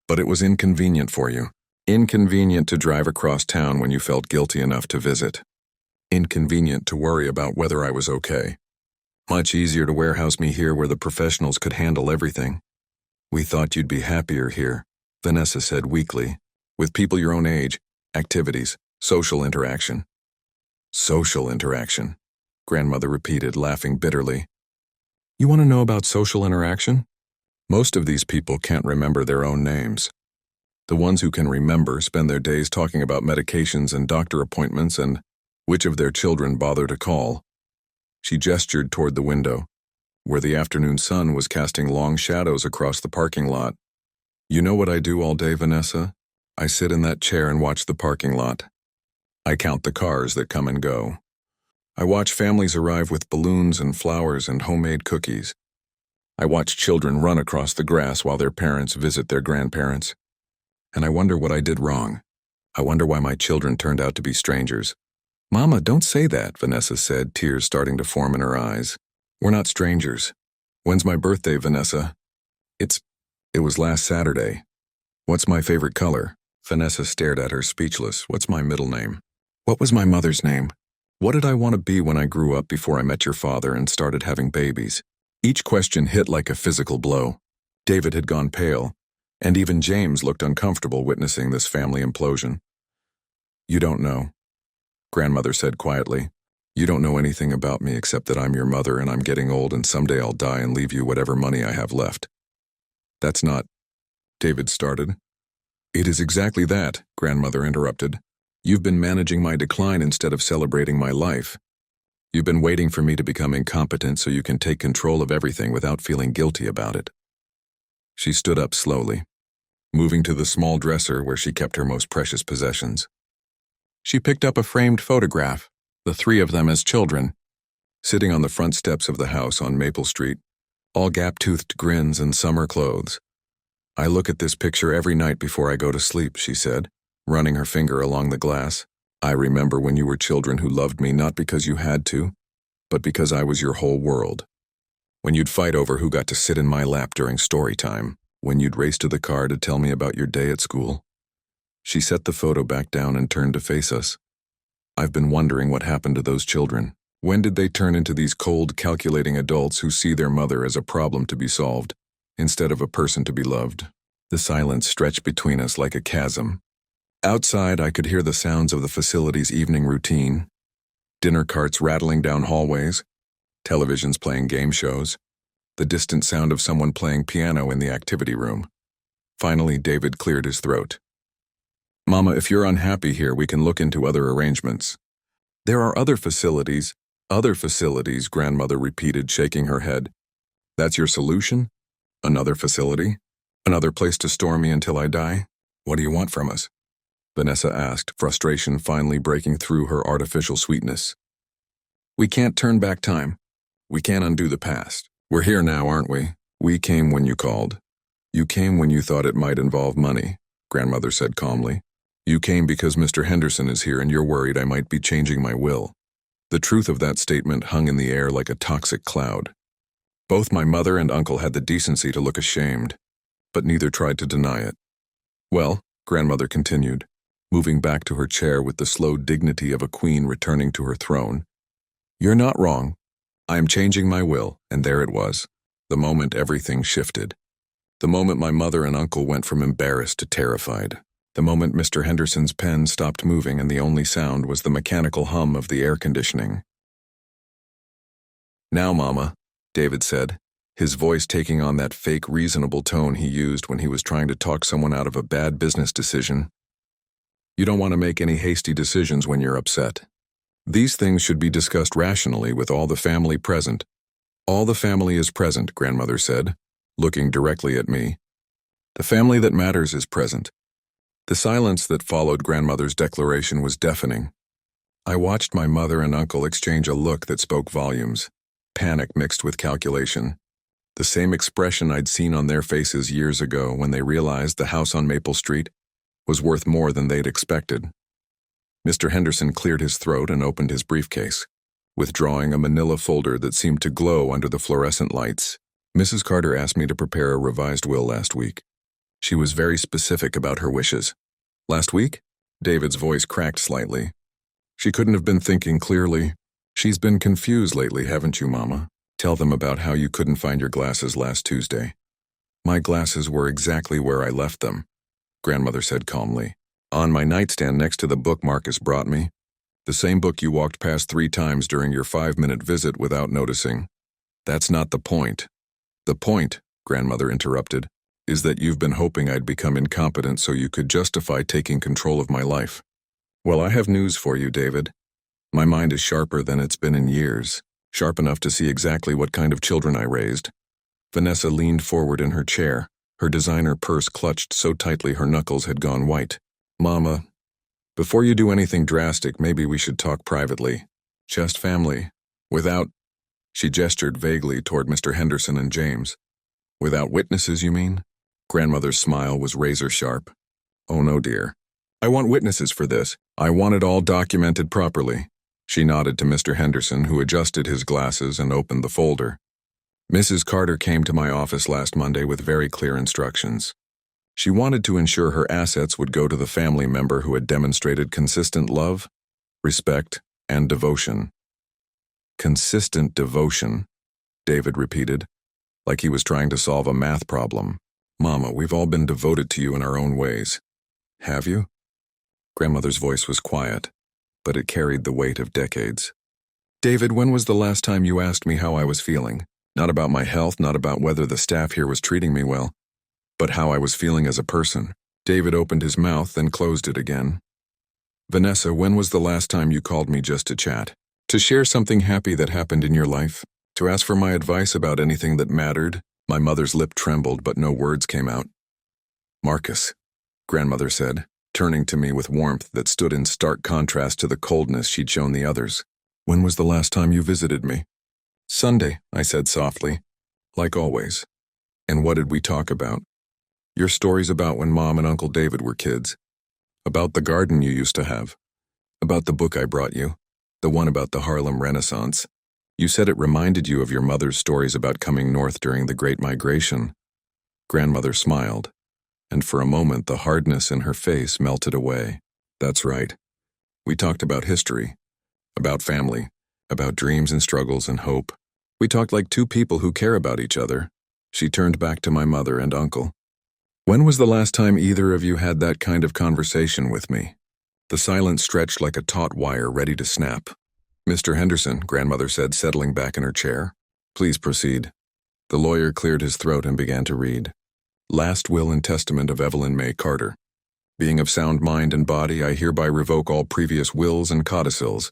Speaker 1: "But it was inconvenient for you. Inconvenient to drive across town when you felt guilty enough to visit. Inconvenient to worry about whether I was okay. Much easier to warehouse me here where the professionals could handle everything. We thought you'd be happier here," Vanessa said weakly, "with people your own age, activities, social interaction." "Social interaction," Grandmother repeated, laughing bitterly. "You want to know about social interaction? Most of these people can't remember their own names. The ones who can remember spend their days talking about medications and doctor appointments and which of their children bother to call." She gestured toward the window, where the afternoon sun was casting long shadows across the parking lot. "You know what I do all day, Vanessa? I sit in that chair and watch the parking lot. I count the cars that come and go. I watch families arrive with balloons and flowers and homemade cookies. I watch children run across the grass while their parents visit their grandparents. And I wonder what I did wrong. I wonder why my children turned out to be strangers." "Mama, don't say that," Vanessa said, tears starting to form in her eyes. "We're not strangers. When's my birthday, Vanessa?" It was last Saturday." "What's my favorite color?" Vanessa stared at her, speechless. "What's my middle name? What was my mother's name? What did I want to be when I grew up before I met your father and started having babies?" Each question hit like a physical blow. David had gone pale, and even James looked uncomfortable witnessing this family implosion. "You don't know," Grandmother said quietly. "You don't know anything about me except that I'm your mother and I'm getting old and someday I'll die and leave you whatever money I have left." "That's not," David started. "It is exactly that," Grandmother interrupted. "You've been managing my decline instead of celebrating my life. You've been waiting for me to become incompetent so you can take control of everything without feeling guilty about it." She stood up slowly, moving to the small dresser where she kept her most precious possessions. She picked up a framed photograph, the 3 of them as children, sitting on the front steps of the house on Maple Street, all gap-toothed grins and summer clothes. "I look at this picture every night before I go to sleep," she said, running her finger along the glass. "I remember when you were children who loved me not because you had to, but because I was your whole world. When you'd fight over who got to sit in my lap during story time, when you'd race to the car to tell me about your day at school." She set the photo back down and turned to face us. "I've been wondering what happened to those children. When did they turn into these cold, calculating adults who see their mother as a problem to be solved, instead of a person to be loved?" The silence stretched between us like a chasm. Outside, I could hear the sounds of the facility's evening routine. Dinner carts rattling down hallways, televisions playing game shows, the distant sound of someone playing piano in the activity room. Finally, David cleared his throat. Mama, if you're unhappy here, we can look into other arrangements. There are other facilities, grandmother repeated, shaking her head. That's your solution? Another facility? Another place to store me until I die? What do you want from us? Vanessa asked, frustration finally breaking through her artificial sweetness. We can't turn back time. We can't undo the past. We're here now, aren't we? We came when you called. You came when you thought it might involve money, grandmother said calmly. You came because Mr. Henderson is here and you're worried I might be changing my will. The truth of that statement hung in the air like a toxic cloud. Both my mother and uncle had the decency to look ashamed, but neither tried to deny it. Well, grandmother continued, moving back to her chair with the slow dignity of a queen returning to her throne. You're not wrong. I am changing my will, and there it was. The moment everything shifted. The moment my mother and uncle went from embarrassed to terrified. The moment Mr. Henderson's pen stopped moving and the only sound was the mechanical hum of the air conditioning. Now, Mama, David said, his voice taking on that fake reasonable tone he used when he was trying to talk someone out of a bad business decision. You don't want to make any hasty decisions when you're upset. These things should be discussed rationally with all the family present. All the family is present, grandmother said, looking directly at me. The family that matters is present. The silence that followed grandmother's declaration was deafening. I watched my mother and uncle exchange a look that spoke volumes, panic mixed with calculation. The same expression I'd seen on their faces years ago when they realized the house on Maple Street was worth more than they'd expected. Mr. Henderson cleared his throat and opened his briefcase, withdrawing a manila folder that seemed to glow under the fluorescent lights. Mrs. Carter asked me to prepare a revised will last week. She was very specific about her wishes. Last week? David's voice cracked slightly. She couldn't have been thinking clearly. She's been confused lately, haven't you, Mama? Tell them about how you couldn't find your glasses last Tuesday. My glasses were exactly where I left them, grandmother said calmly. On my nightstand next to the book Marcus brought me. The same book you walked past 3 times during your 5-minute visit without noticing. That's not the point. The point, grandmother interrupted, is that you've been hoping I'd become incompetent so you could justify taking control of my life. Well, I have news for you, David. My mind is sharper than it's been in years, sharp enough to see exactly what kind of children I raised. Vanessa leaned forward in her chair, her designer purse clutched so tightly her knuckles had gone white. Mama, before you do anything drastic, maybe we should talk privately. Just family. Without... She gestured vaguely toward Mr. Henderson and James. Without witnesses, you mean? Grandmother's smile was razor sharp. Oh no, dear. I want witnesses for this. I want it all documented properly. She nodded to Mr. Henderson, who adjusted his glasses and opened the folder. Mrs. Carter came to my office last Monday with very clear instructions. She wanted to ensure her assets would go to the family member who had demonstrated consistent love, respect, and devotion. Consistent devotion, David repeated, like he was trying to solve a math problem. Mama, we've all been devoted to you in our own ways. Have you? Grandmother's voice was quiet, but it carried the weight of decades. David, when was the last time you asked me how I was feeling? Not about my health, not about whether the staff here was treating me well, but how I was feeling as a person. David opened his mouth, then closed it again. Vanessa, when was the last time you called me just to chat? To share something happy that happened in your life? To ask for my advice about anything that mattered? My mother's lip trembled, but no words came out. Marcus, grandmother said, turning to me with warmth that stood in stark contrast to the coldness she'd shown the others. When was the last time you visited me? Sunday, I said softly, like always. And what did we talk about? Your stories about when Mom and Uncle David were kids. About the garden you used to have. About the book I brought you. The one about the Harlem Renaissance. You said it reminded you of your mother's stories about coming north during the Great Migration. Grandmother smiled, and for a moment the hardness in her face melted away. That's right. We talked about history, about family, about dreams and struggles and hope. We talked like 2 people who care about each other. She turned back to my mother and uncle. When was the last time either of you had that kind of conversation with me? The silence stretched like a taut wire ready to snap. Mr. Henderson, grandmother said, settling back in her chair. Please proceed. The lawyer cleared his throat and began to read. Last will and testament of Evelyn May Carter. Being of sound mind and body, I hereby revoke all previous wills and codicils.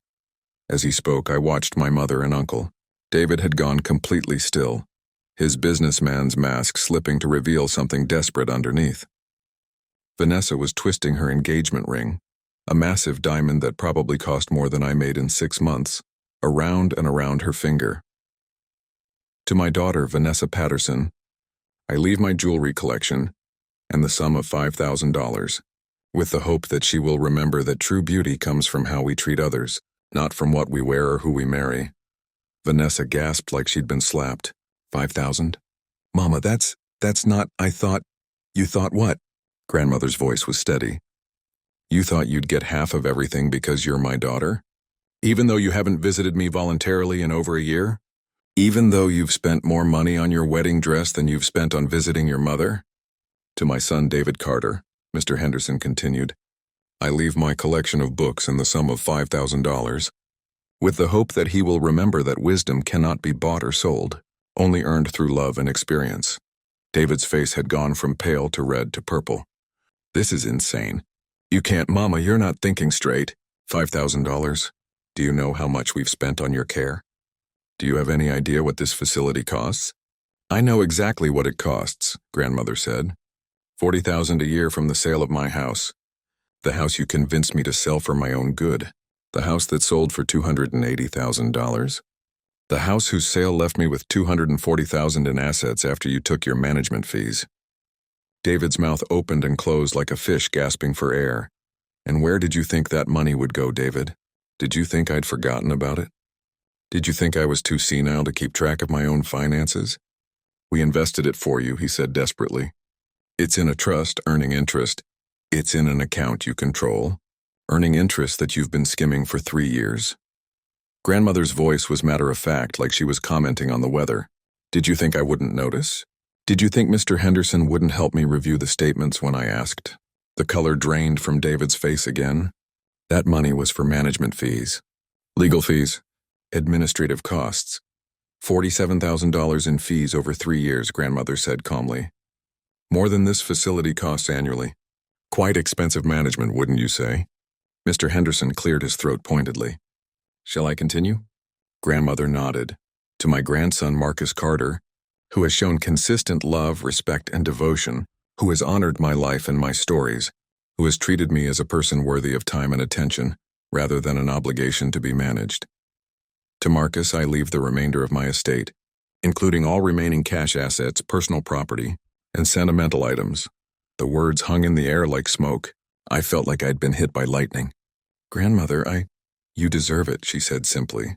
Speaker 1: As he spoke, I watched my mother and uncle. David had gone completely still, his businessman's mask slipping to reveal something desperate underneath. Vanessa was twisting her engagement ring, a massive diamond that probably cost more than I made in 6 months, around and around her finger. To my daughter, Vanessa Patterson, I leave my jewelry collection and the sum of $5,000, with the hope that she will remember that true beauty comes from how we treat others, not from what we wear or who we marry. Vanessa gasped like she'd been slapped. 5,000? Mama, that's not, You thought what? Grandmother's voice was steady. You thought you'd get half of everything because you're my daughter? Even though you haven't visited me voluntarily in over a year? Even though you've spent more money on your wedding dress than you've spent on visiting your mother? To my son David Carter, Mr. Henderson continued, I leave my collection of books and the sum of $5,000, with the hope that he will remember that wisdom cannot be bought or sold, only earned through love and experience. David's face had gone from pale to red to purple. This is insane. You can't, Mama, you're not thinking straight. $5,000? Do you know how much we've spent on your care? Do you have any idea what this facility costs? I know exactly what it costs, Grandmother said. $40,000 a year from the sale of my house. The house you convinced me to sell for my own good. The house that sold for $280,000. The house whose sale left me with $240,000 in assets after you took your management fees. David's mouth opened and closed like a fish gasping for air. And where did you think that money would go, David? Did you think I'd forgotten about it? Did you think I was too senile to keep track of my own finances? We invested it for you, he said desperately. It's in a trust, earning interest. It's in an account you control, earning interest that you've been skimming for 3 years. Grandmother's voice was matter-of-fact, like she was commenting on the weather. Did you think I wouldn't notice? Did you think Mr. Henderson wouldn't help me review the statements when I asked? The color drained from David's face again. That money was for management fees, legal fees, administrative costs. $47,000 in fees over 3 years, Grandmother said calmly. More than this facility costs annually. Quite expensive management, wouldn't you say? Mr. Henderson cleared his throat pointedly. Shall I continue? Grandmother nodded. To my grandson, Marcus Carter, who has shown consistent love, respect, and devotion, who has honored my life and my stories, who has treated me as a person worthy of time and attention, rather than an obligation to be managed. To Marcus, I leave the remainder of my estate, including all remaining cash assets, personal property, and sentimental items. The words hung in the air like smoke. I felt like I'd been hit by lightning. Grandmother, You deserve it, she said simply.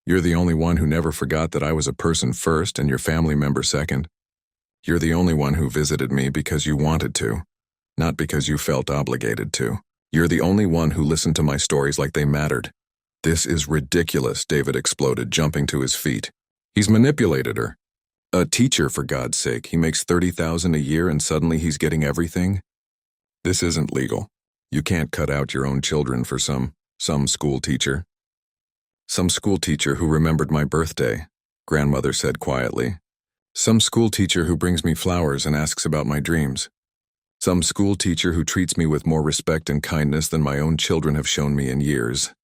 Speaker 1: You're the only one who never forgot that I was a person first and your family member second. You're the only one who visited me because you wanted to, not because you felt obligated to. You're the only one who listened to my stories like they mattered. This is ridiculous, David exploded, jumping to his feet. He's manipulated her. A teacher, for God's sake. He makes $30,000 a year and suddenly he's getting everything? This isn't legal. You can't cut out your own children for some school teacher. Some school teacher who remembered my birthday, Grandmother said quietly. Some school teacher who brings me flowers and asks about my dreams. Some school teacher who treats me with more respect and kindness than my own children have shown me in years.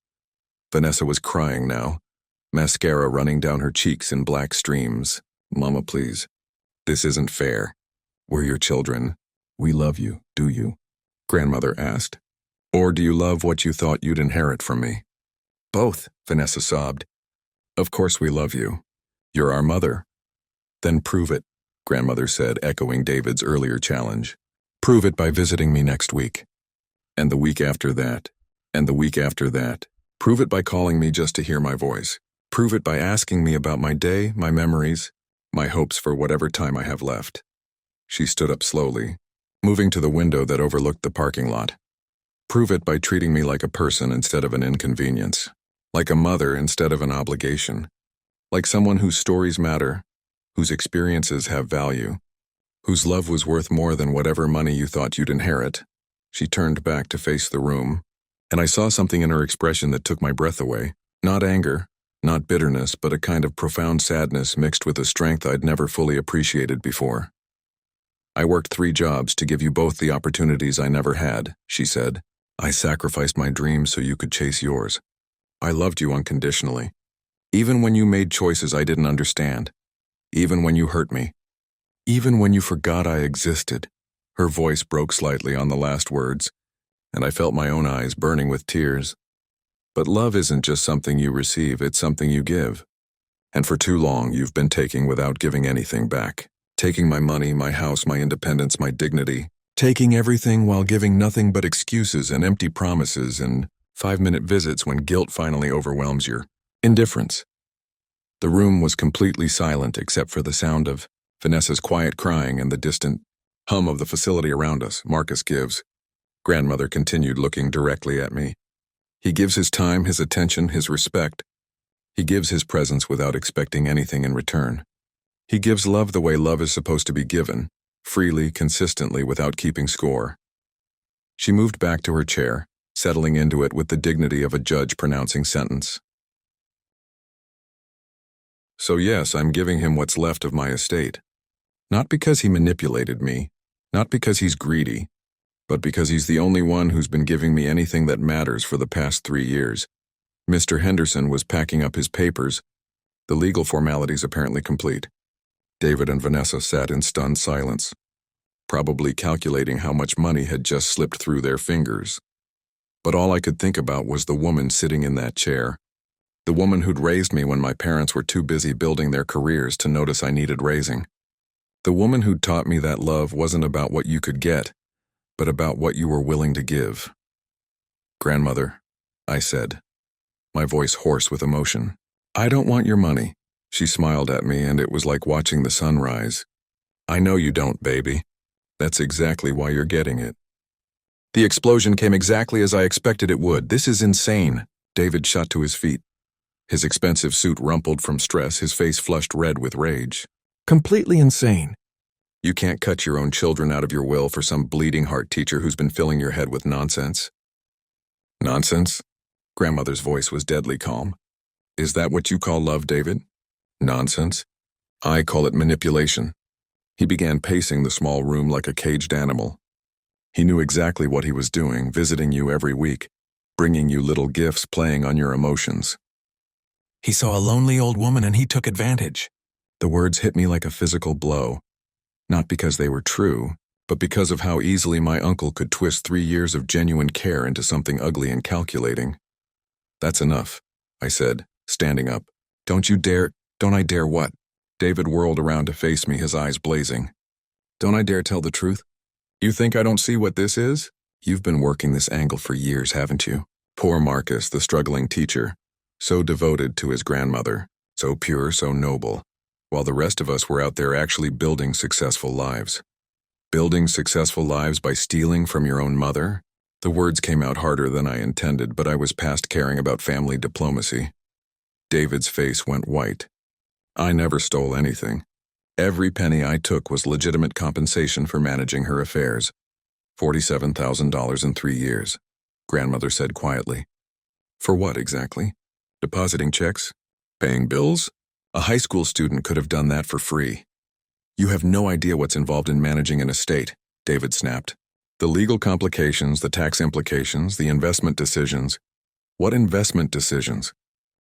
Speaker 1: Vanessa was crying now, mascara running down her cheeks in black streams. Mama, please. This isn't fair. We're your children. We love you, do you? Grandmother asked. Or do you love what you thought you'd inherit from me? Both, Vanessa sobbed. Of course we love you. You're our mother. Then prove it, Grandmother said, echoing David's earlier challenge. Prove it by visiting me next week. And the week after that. And the week after that. Prove it by calling me just to hear my voice. Prove it by asking me about my day, my memories, my hopes for whatever time I have left. She stood up slowly, moving to the window that overlooked the parking lot. Prove it by treating me like a person instead of an inconvenience, like a mother instead of an obligation, like someone whose stories matter, whose experiences have value, whose love was worth more than whatever money you thought you'd inherit. She turned back to face the room, and I saw something in her expression that took my breath away. Not anger, not bitterness, but a kind of profound sadness mixed with a strength I'd never fully appreciated before. I worked 3 jobs to give you both the opportunities I never had, she said. I sacrificed my dreams so you could chase yours. I loved you unconditionally. Even when you made choices I didn't understand. Even when you hurt me. Even when you forgot I existed. Her voice broke slightly on the last words, and I felt my own eyes burning with tears. But love isn't just something you receive, it's something you give. And for too long, you've been taking without giving anything back. Taking my money, my house, my independence, my dignity. Taking everything while giving nothing but excuses and empty promises and 5-minute visits when guilt finally overwhelms your indifference. The room was completely silent except for the sound of Vanessa's quiet crying and the distant hum of the facility around us. Marcus gives. Grandmother continued, looking directly at me. He gives his time, his attention, his respect. He gives his presence without expecting anything in return. He gives love the way love is supposed to be given, freely, consistently, without keeping score. She moved back to her chair, settling into it with the dignity of a judge pronouncing sentence. So yes, I'm giving him what's left of my estate. Not because he manipulated me, not because he's greedy, but because he's the only one who's been giving me anything that matters for the past 3 years. Mr. Henderson was packing up his papers, the legal formalities apparently complete. David and Vanessa sat in stunned silence, probably calculating how much money had just slipped through their fingers. But all I could think about was the woman sitting in that chair, the woman who'd raised me when my parents were too busy building their careers to notice I needed raising. The woman who'd taught me that love wasn't about what you could get, but about what you were willing to give. Grandmother, I said, my voice hoarse with emotion. I don't want your money. She smiled at me, and it was like watching the sun rise. I know you don't, baby. That's exactly why you're getting it. The explosion came exactly as I expected it would. This is insane. David shot to his feet. His expensive suit rumpled from stress, his face flushed red with rage. Completely insane. You can't cut your own children out of your will for some bleeding heart teacher who's been filling your head with nonsense. Nonsense? Grandmother's voice was deadly calm. Is that what you call love, David? Nonsense? I call it manipulation. He began pacing the small room like a caged animal. He knew exactly what he was doing, visiting you every week, bringing you little gifts, playing on your emotions. He saw a lonely old woman and he took advantage. The words hit me like a physical blow. Not because they were true, but because of how easily my uncle could twist 3 years of genuine care into something ugly and calculating. That's enough, I said, standing up. Don't I dare what? David whirled around to face me, his eyes blazing. Don't I dare tell the truth? You think I don't see what this is? You've been working this angle for years, haven't you? Poor Marcus, the struggling teacher, so devoted to his grandmother, so pure, so noble, while the rest of us were out there actually building successful lives. Building successful lives by stealing from your own mother? The words came out harder than I intended, but I was past caring about family diplomacy. David's face went white. I never stole anything. Every penny I took was legitimate compensation for managing her affairs. $47,000 in 3 years, Grandmother said quietly. For what exactly? Depositing checks? Paying bills? A high school student could have done that for free. You have no idea what's involved in managing an estate, David snapped. The legal complications, the tax implications, the investment decisions. What investment decisions?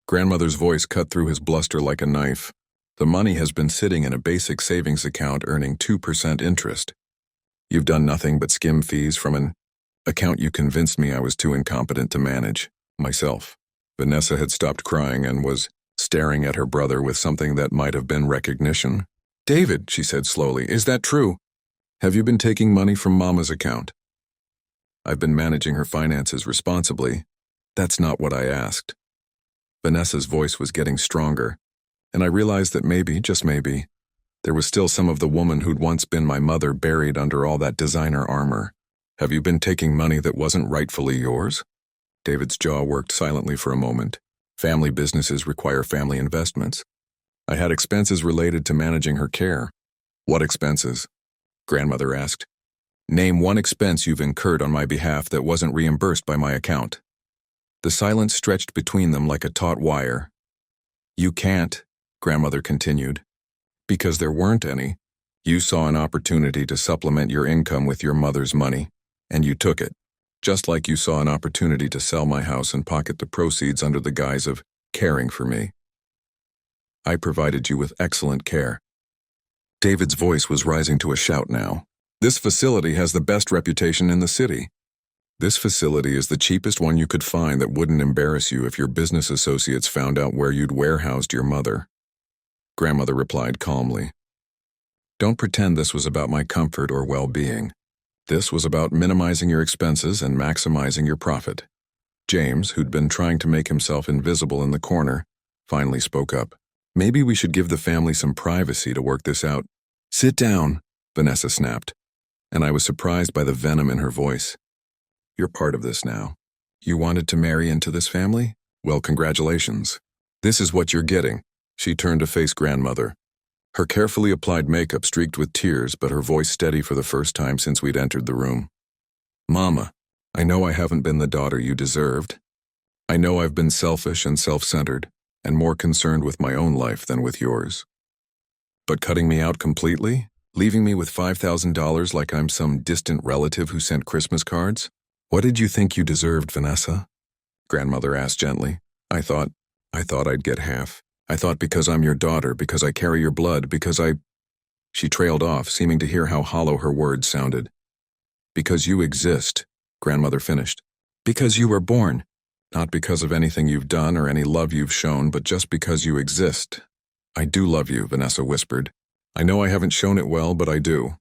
Speaker 1: Grandmother's voice cut through his bluster like a knife. The money has been sitting in a basic savings account earning 2% interest. You've done nothing but skim fees from an account you convinced me I was too incompetent to manage, myself. Vanessa had stopped crying and was staring at her brother with something that might have been recognition. David, she said slowly, is that true? Have you been taking money from Mama's account? I've been managing her finances responsibly. That's not what I asked. Vanessa's voice was getting stronger, and I realized that maybe, just maybe, there was still some of the woman who'd once been my mother buried under all that designer armor. Have you been taking money that wasn't rightfully yours? David's jaw worked silently for a moment. Family businesses require family investments. I had expenses related to managing her care. What expenses? Grandmother asked. Name one expense you've incurred on my behalf that wasn't reimbursed by my account. The silence stretched between them like a taut wire. "You can't," Grandmother continued, "because there weren't any. You saw an opportunity to supplement your income with your mother's money, and you took it. Just like you saw an opportunity to sell my house and pocket the proceeds under the guise of caring for me. I provided you with excellent care." David's voice was rising to a shout now. "This facility has the best reputation in the city. This facility is the cheapest one you could find that wouldn't embarrass you if your business associates found out where you'd warehoused your mother." Grandmother replied calmly, "Don't pretend this was about my comfort or well-being. This was about minimizing your expenses and maximizing your profit." James, who'd been trying to make himself invisible in the corner, finally spoke up. "Maybe we should give the family some privacy to work this out." "Sit down," Vanessa snapped, and I was surprised by the venom in her voice. "You're part of this now. You wanted to marry into this family? Well, congratulations. This is what you're getting." She turned to face Grandmother. Her carefully applied makeup streaked with tears, but her voice steady for the first time since we'd entered the room. "Mama, I know I haven't been the daughter you deserved. I know I've been selfish and self-centered, and more concerned with my own life than with yours. But cutting me out completely? Leaving me with $5,000 like I'm some distant relative who sent Christmas cards? What did you think you deserved, Vanessa?" Grandmother asked gently. I thought I'd get half. I thought because I'm your daughter, because I carry your blood, because I—" She trailed off, seeming to hear how hollow her words sounded. "Because you exist," Grandmother finished. "Because you were born. Not because of anything you've done or any love you've shown, but just because you exist." "I do love you," Vanessa whispered. "I know I haven't shown it well, but I do."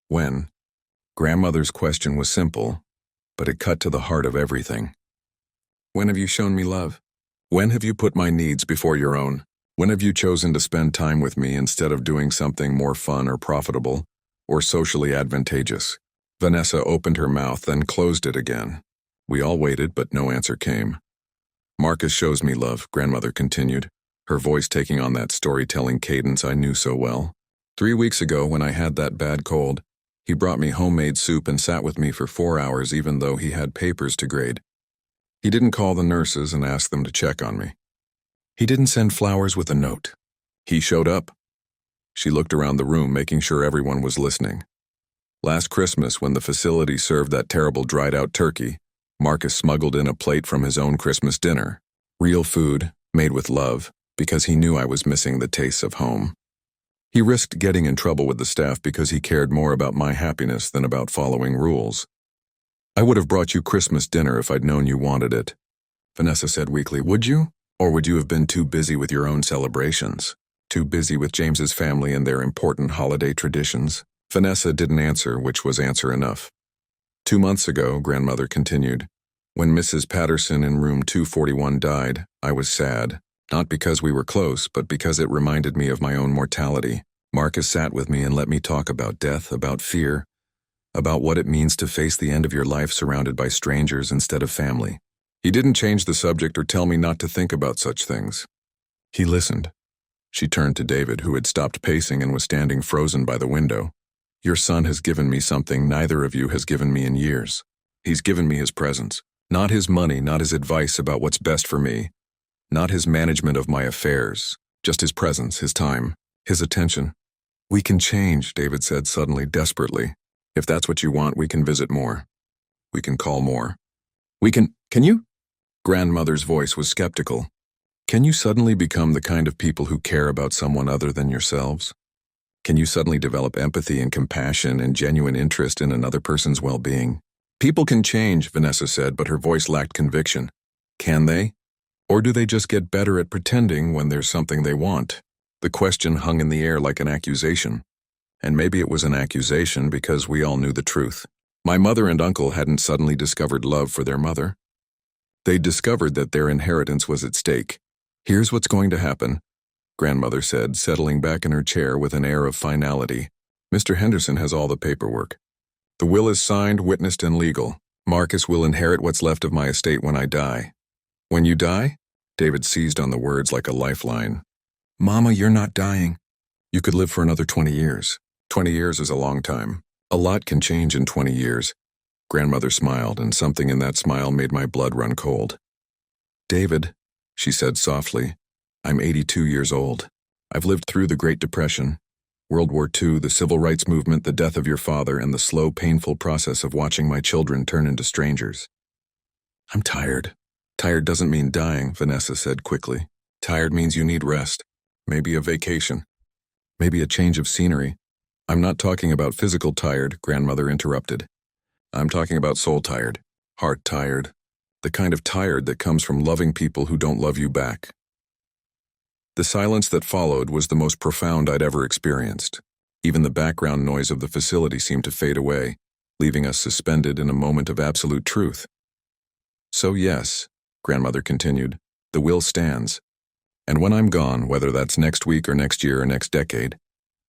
Speaker 1: "When?" Grandmother's question was simple, but it cut to the heart of everything. "When have you shown me love? When have you put my needs before your own? When have you chosen to spend time with me instead of doing something more fun or profitable or socially advantageous?" Vanessa opened her mouth, then closed it again. We all waited, but no answer came. "Marcus shows me love," Grandmother continued, her voice taking on that storytelling cadence I knew so well. 3 weeks ago, when I had that bad cold, he brought me homemade soup and sat with me for 4 hours even though he had papers to grade. He didn't call the nurses and ask them to check on me. He didn't send flowers with a note. He showed up. She looked around the room, making sure everyone was listening. Last Christmas, when the facility served that terrible dried-out turkey, Marcus smuggled in a plate from his own Christmas dinner. Real food, made with love, because he knew I was missing the tastes of home. He risked getting in trouble with the staff because he cared more about my happiness than about following rules. "I would have brought you Christmas dinner if I'd known you wanted it," Vanessa said weakly. "Would you? Or would you have been too busy with your own celebrations? Too busy with James's family and their important holiday traditions?" Vanessa didn't answer, which was answer enough. 2 months ago, Grandmother continued, when Mrs. Patterson in room 241 died, I was sad, not because we were close, but because it reminded me of my own mortality. Marcus sat with me and let me talk about death, about fear, about what it means to face the end of your life surrounded by strangers instead of family. He didn't change the subject or tell me not to think about such things. He listened. She turned to David, who had stopped pacing and was standing frozen by the window. "Your son has given me something neither of you has given me in years. He's given me his presence. Not his money, not his advice about what's best for me. Not his management of my affairs. Just his presence, his time, his attention." "We can change," David said suddenly, desperately. "If that's what you want, we can visit more. We can call more. Can you?" Grandmother's voice was skeptical. "Can you suddenly become the kind of people who care about someone other than yourselves? Can you suddenly develop empathy and compassion and genuine interest in another person's well-being?" "People can change," Vanessa said, but her voice lacked conviction. "Can they? Or do they just get better at pretending when there's something they want?" The question hung in the air like an accusation. And maybe it was an accusation because we all knew the truth. My mother and uncle hadn't suddenly discovered love for their mother. They'd discovered that their inheritance was at stake. "Here's what's going to happen," Grandmother said, settling back in her chair with an air of finality. "Mr. Henderson has all the paperwork. The will is signed, witnessed, and legal. Marcus will inherit what's left of my estate when I die." "When you die?" David seized on the words like a lifeline. "Mama, you're not dying. You could live for another 20 years. 20 years is a long time. A lot can change in 20 years. Grandmother smiled, and something in that smile made my blood run cold. David, she said softly, I'm 82 years old. I've lived through the Great Depression, World War II, the Civil Rights Movement, the death of your father, and the slow, painful process of watching my children turn into strangers. I'm tired. Tired doesn't mean dying, Vanessa said quickly. Tired means you need rest. Maybe a vacation. Maybe a change of scenery. I'm not talking about physical tired, grandmother interrupted. I'm talking about soul tired, heart tired, the kind of tired that comes from loving people who don't love you back. The silence that followed was the most profound I'd ever experienced. Even the background noise of the facility seemed to fade away, leaving us suspended in a moment of absolute truth. So yes, grandmother continued, the will stands. And when I'm gone, whether that's next week or next year or next decade,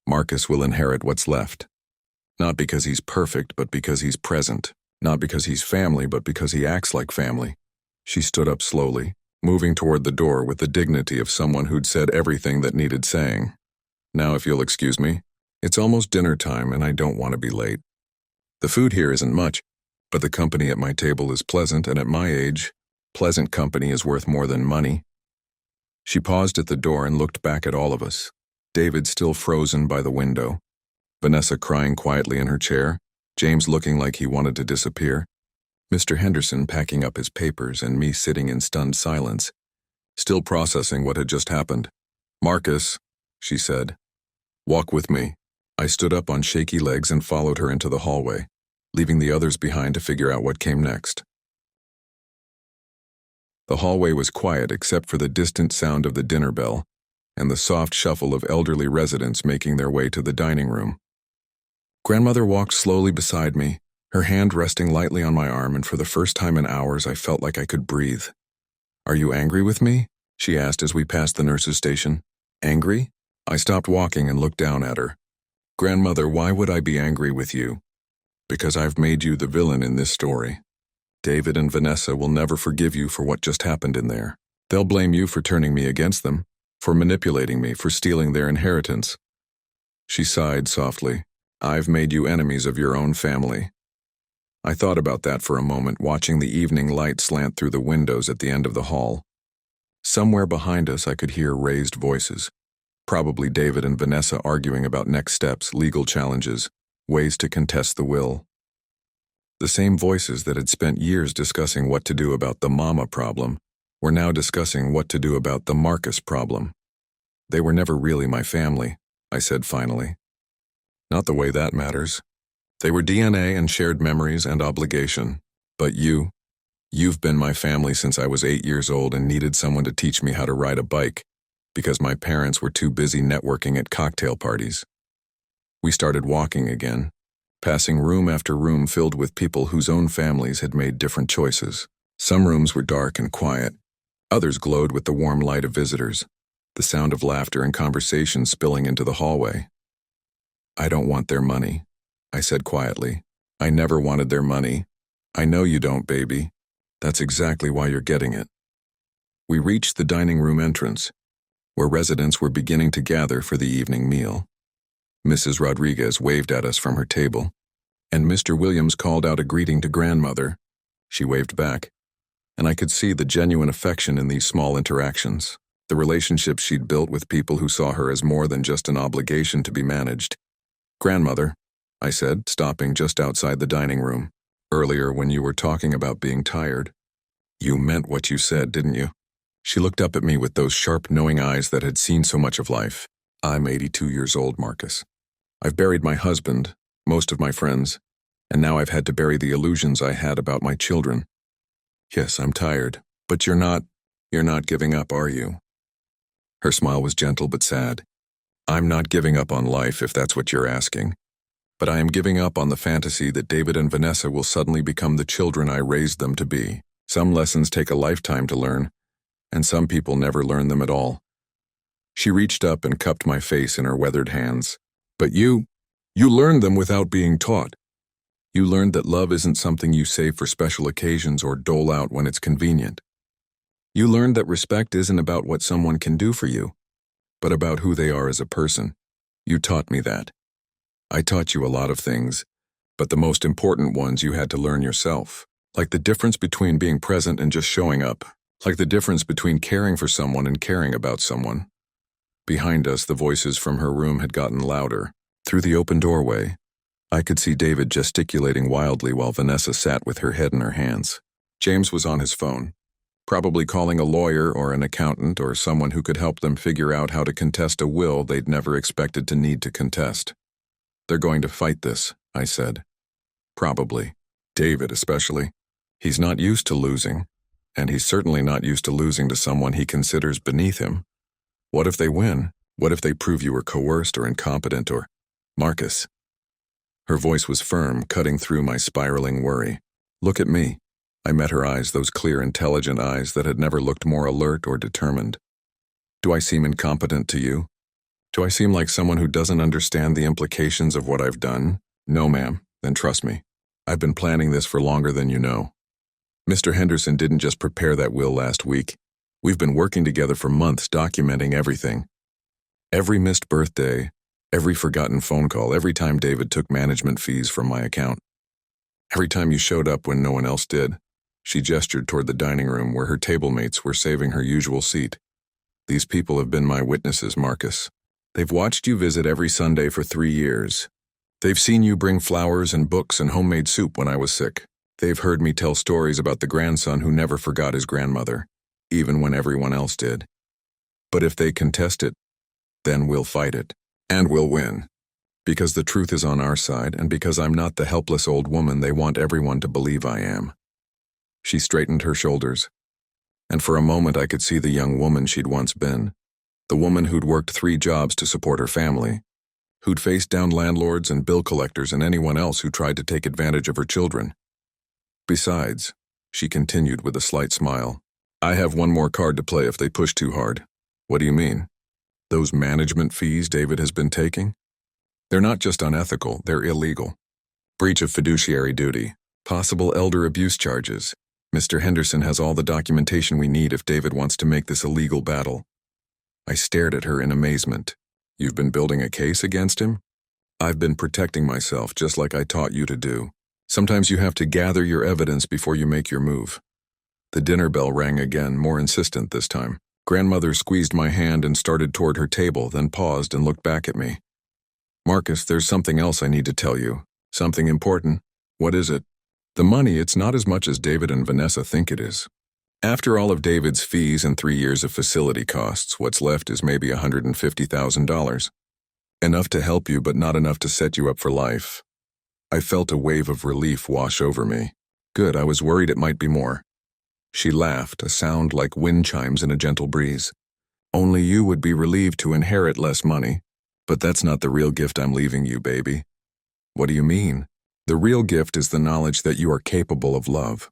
Speaker 1: Marcus will inherit what's left. Not because he's perfect, but because he's present. Not because he's family, but because he acts like family. She stood up slowly, moving toward the door with the dignity of someone who'd said everything that needed saying. Now, if you'll excuse me, it's almost dinner time and I don't want to be late. The food here isn't much, but the company at my table is pleasant, and at my age, pleasant company is worth more than money. She paused at the door and looked back at all of us. David still frozen by the window, Vanessa crying quietly in her chair, James looking like he wanted to disappear, Mr. Henderson packing up his papers, and me sitting in stunned silence, still processing what had just happened. Marcus, she said, walk with me. I stood up on shaky legs and followed her into the hallway, leaving the others behind to figure out what came next. The hallway was quiet except for the distant sound of the dinner bell and the soft shuffle of elderly residents making their way to the dining room. Grandmother walked slowly beside me, her hand resting lightly on my arm, and for the first time in hours I felt like I could breathe. Are you angry with me? She asked as we passed the nurse's station. Angry? I stopped walking and looked down at her. Grandmother, why would I be angry with you? Because I've made you the villain in this story. David and Vanessa will never forgive you for what just happened in there. They'll blame you for turning me against them, for manipulating me, for stealing their inheritance. She sighed softly. I've made you enemies of your own family. I thought about that for a moment, watching the evening light slant through the windows at the end of the hall. Somewhere behind us I could hear raised voices. Probably David and Vanessa arguing about next steps, legal challenges, ways to contest the will. The same voices that had spent years discussing what to do about the mama problem were now discussing what to do about the Marcus problem. They were never really my family, I said finally. Not the way that matters. They were DNA and shared memories and obligation. But you've been my family since I was 8 years old and needed someone to teach me how to ride a bike because my parents were too busy networking at cocktail parties. We started walking again, passing room after room filled with people whose own families had made different choices. Some rooms were dark and quiet. Others glowed with the warm light of visitors, the sound of laughter and conversation spilling into the hallway. I don't want their money, I said quietly. I never wanted their money. I know you don't, baby. That's exactly why you're getting it. We reached the dining room entrance, where residents were beginning to gather for the evening meal. Mrs. Rodriguez waved at us from her table, and Mr. Williams called out a greeting to grandmother. She waved back, and I could see the genuine affection in these small interactions, the relationships she'd built with people who saw her as more than just an obligation to be managed. Grandmother, I said, stopping just outside the dining room. Earlier, when you were talking about being tired, you meant what you said, didn't you? She looked up at me with those sharp, knowing eyes that had seen so much of life. I'm 82 years old, Marcus. I've buried my husband, most of my friends, and now I've had to bury the illusions I had about my children. Yes, I'm tired, but you're not giving up, are you? Her smile was gentle but sad. I'm not giving up on life, if that's what you're asking. But I am giving up on the fantasy that David and Vanessa will suddenly become the children I raised them to be. Some lessons take a lifetime to learn, and some people never learn them at all. She reached up and cupped my face in her weathered hands. But you learned them without being taught. You learned that love isn't something you save for special occasions or dole out when it's convenient. You learned that respect isn't about what someone can do for you, but about who they are as a person. You taught me that. I taught you a lot of things, but the most important ones you had to learn yourself, like the difference between being present and just showing up, Like the difference between caring for someone and caring about someone. Behind us, the voices from her room had gotten louder. Through the open doorway, I could see David gesticulating wildly while Vanessa sat with her head in her hands. James was on his phone, probably calling a lawyer or an accountant or someone who could help them figure out how to contest a will they'd never expected to need to contest. They're going to fight this, I said. Probably. David especially. He's not used to losing, and he's certainly not used to losing to someone he considers beneath him. What if they win? What if they prove you were coerced or incompetent or... Marcus. Her voice was firm, cutting through my spiraling worry. Look at me. I met her eyes, those clear, intelligent eyes that had never looked more alert or determined. Do I seem incompetent to you? Do I seem like someone who doesn't understand the implications of what I've done? No, ma'am. Then trust me. I've been planning this for longer than you know. Mr. Henderson didn't just prepare that will last week. We've been working together for months, documenting everything. Every missed birthday, every forgotten phone call, every time David took management fees from my account. Every time you showed up when no one else did. She gestured toward the dining room where her table mates were saving her usual seat. These people have been my witnesses, Marcus. They've watched you visit every Sunday for 3 years. They've seen you bring flowers and books and homemade soup when I was sick. They've heard me tell stories about the grandson who never forgot his grandmother, even when everyone else did. But if they contest it, then we'll fight it, and we'll win. Because the truth is on our side, and because I'm not the helpless old woman they want everyone to believe I am. She straightened her shoulders, and for a moment I could see the young woman she'd once been, the woman who'd worked 3 jobs to support her family, who'd faced down landlords and bill collectors and anyone else who tried to take advantage of her children. Besides, she continued with a slight smile, I have one more card to play if they push too hard. What do you mean? Those management fees David has been taking? They're not just unethical, they're illegal. Breach of fiduciary duty, possible elder abuse charges. Mr. Henderson has all the documentation we need if David wants to make this a legal battle. I stared at her in amazement. You've been building a case against him? I've been protecting myself just like I taught you to do. Sometimes you have to gather your evidence before you make your move. The dinner bell rang again, more insistent this time. Grandmother squeezed my hand and started toward her table, then paused and looked back at me. Marcus, there's something else I need to tell you. Something important. What is it? The money, it's not as much as David and Vanessa think it is. After all of David's fees and 3 years of facility costs, what's left is maybe $150,000. Enough to help you, but not enough to set you up for life. I felt a wave of relief wash over me. Good, I was worried it might be more. She laughed, a sound like wind chimes in a gentle breeze. Only you would be relieved to inherit less money. But that's not the real gift I'm leaving you, baby. What do you mean? The real gift is the knowledge that you are capable of love.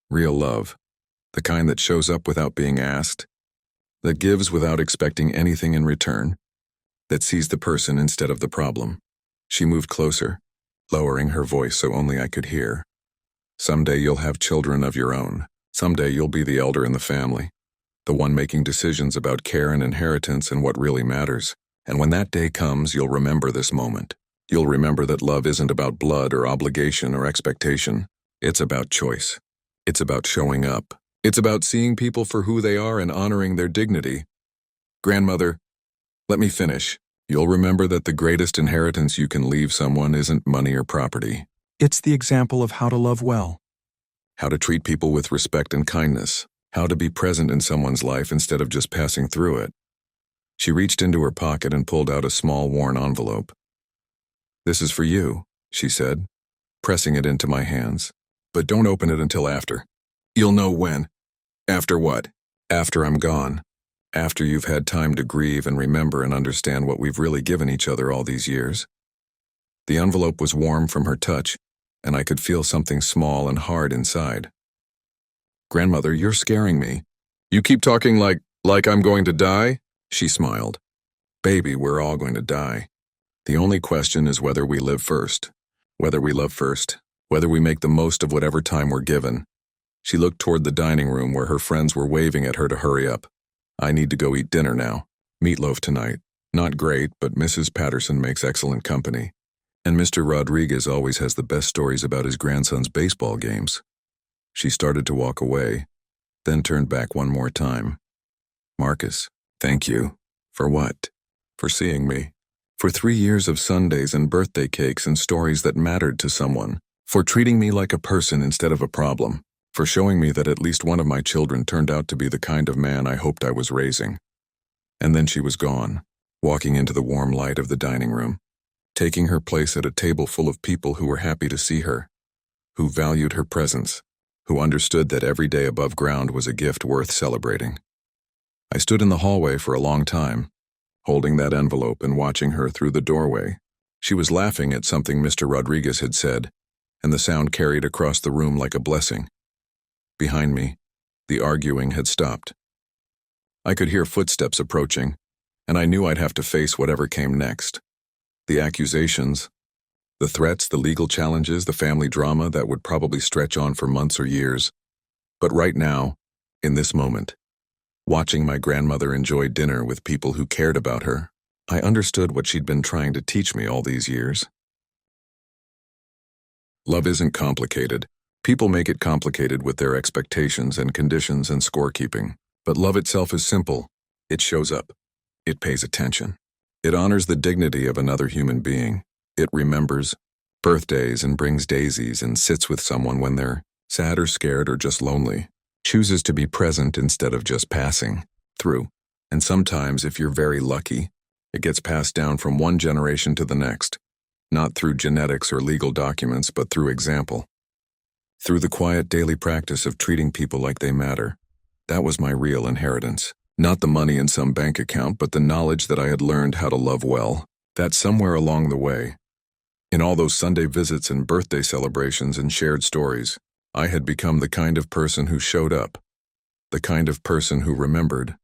Speaker 1: Real love. The kind that shows up without being asked. That gives without expecting anything in return. That sees the person instead of the problem. She moved closer, lowering her voice so only I could hear. Someday you'll have children of your own. Someday you'll be the elder in the family. The one making decisions about care and inheritance and what really matters. And when that day comes, you'll remember this moment. You'll remember that love isn't about blood or obligation or expectation. It's about choice. It's about showing up. It's about seeing people for who they are and honoring their dignity. Grandmother, let me finish. You'll remember that the greatest inheritance you can leave someone isn't money or property.
Speaker 2: It's the example of how to love well.
Speaker 1: How to treat people with respect and kindness. How to be present in someone's life instead of just passing through it. She reached into her pocket and pulled out a small, worn envelope. This is for you, she said, pressing it into my hands. But don't open it until after. You'll know when. After what? After I'm gone. After you've had time to grieve and remember and understand what we've really given each other all these years. The envelope was warm from her touch, and I could feel something small and hard inside. Grandmother, you're scaring me. You keep talking like I'm going to die? She smiled. Baby, we're all going to die. The only question is whether we live first, whether we love first, whether we make the most of whatever time we're given. She looked toward the dining room where her friends were waving at her to hurry up. I need to go eat dinner now. Meatloaf tonight. Not great, but Mrs. Patterson makes excellent company. And Mr. Rodriguez always has the best stories about his grandson's baseball games. She started to walk away, then turned back one more time. Marcus, thank you. For what? For seeing me. For 3 years of Sundays and birthday cakes and stories that mattered to someone. For treating me like a person instead of a problem. For showing me that at least one of my children turned out to be the kind of man I hoped I was raising. And then she was gone, walking into the warm light of the dining room, taking her place at a table full of people who were happy to see her, who valued her presence, who understood that every day above ground was a gift worth celebrating. I stood in the hallway for a long time, holding that envelope and watching her through the doorway. She was laughing at something Mr. Rodriguez had said, and the sound carried across the room like a blessing. Behind me, the arguing had stopped. I could hear footsteps approaching, and I knew I'd have to face whatever came next. The accusations, the threats, the legal challenges, the family drama that would probably stretch on for months or years. But right now, in this moment, watching my grandmother enjoy dinner with people who cared about her, I understood what she'd been trying to teach me all these years. Love isn't complicated. People make it complicated with their expectations and conditions and scorekeeping. But love itself is simple. It shows up. It pays attention. It honors the dignity of another human being. It remembers birthdays and brings daisies and sits with someone when they're sad or scared or just lonely. Chooses to be present instead of just passing through. And sometimes, if you're very lucky, it gets passed down from one generation to the next. Not through genetics or legal documents, but through example. Through the quiet daily practice of treating people like they matter. That was my real inheritance. Not the money in some bank account, but the knowledge that I had learned how to love well. That somewhere along the way, in all those Sunday visits and birthday celebrations and shared stories, I had become the kind of person who showed up. The kind of person who remembered.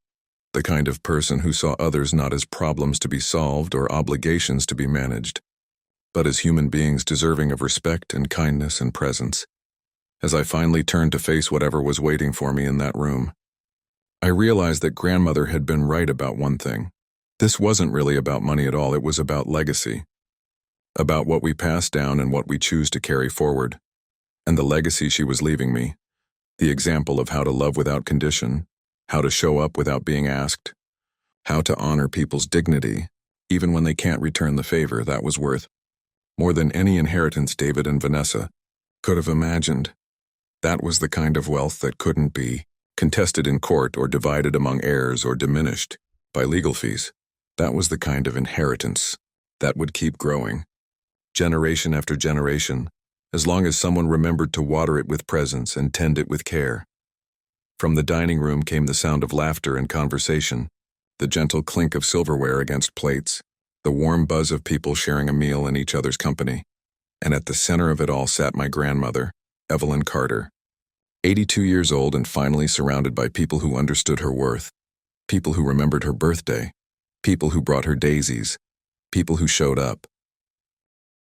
Speaker 1: The kind of person who saw others not as problems to be solved or obligations to be managed, but as human beings deserving of respect and kindness and presence. As I finally turned to face whatever was waiting for me in that room, I realized that grandmother had been right about one thing. This wasn't really about money at all, it was about legacy. About what we pass down and what we choose to carry forward. And the legacy she was leaving me, the example of how to love without condition, how to show up without being asked, how to honor people's dignity, even when they can't return the favor, that was worth more than any inheritance David and Vanessa could have imagined. That was the kind of wealth that couldn't be contested in court or divided among heirs or diminished by legal fees. That was the kind of inheritance that would keep growing, generation after generation, as long as someone remembered to water it with presence and tend it with care. From the dining room came the sound of laughter and conversation, the gentle clink of silverware against plates, the warm buzz of people sharing a meal in each other's company. And at the center of it all sat my grandmother, Evelyn Carter, 82 years old and finally surrounded by people who understood her worth, people who remembered her birthday, people who brought her daisies, people who showed up.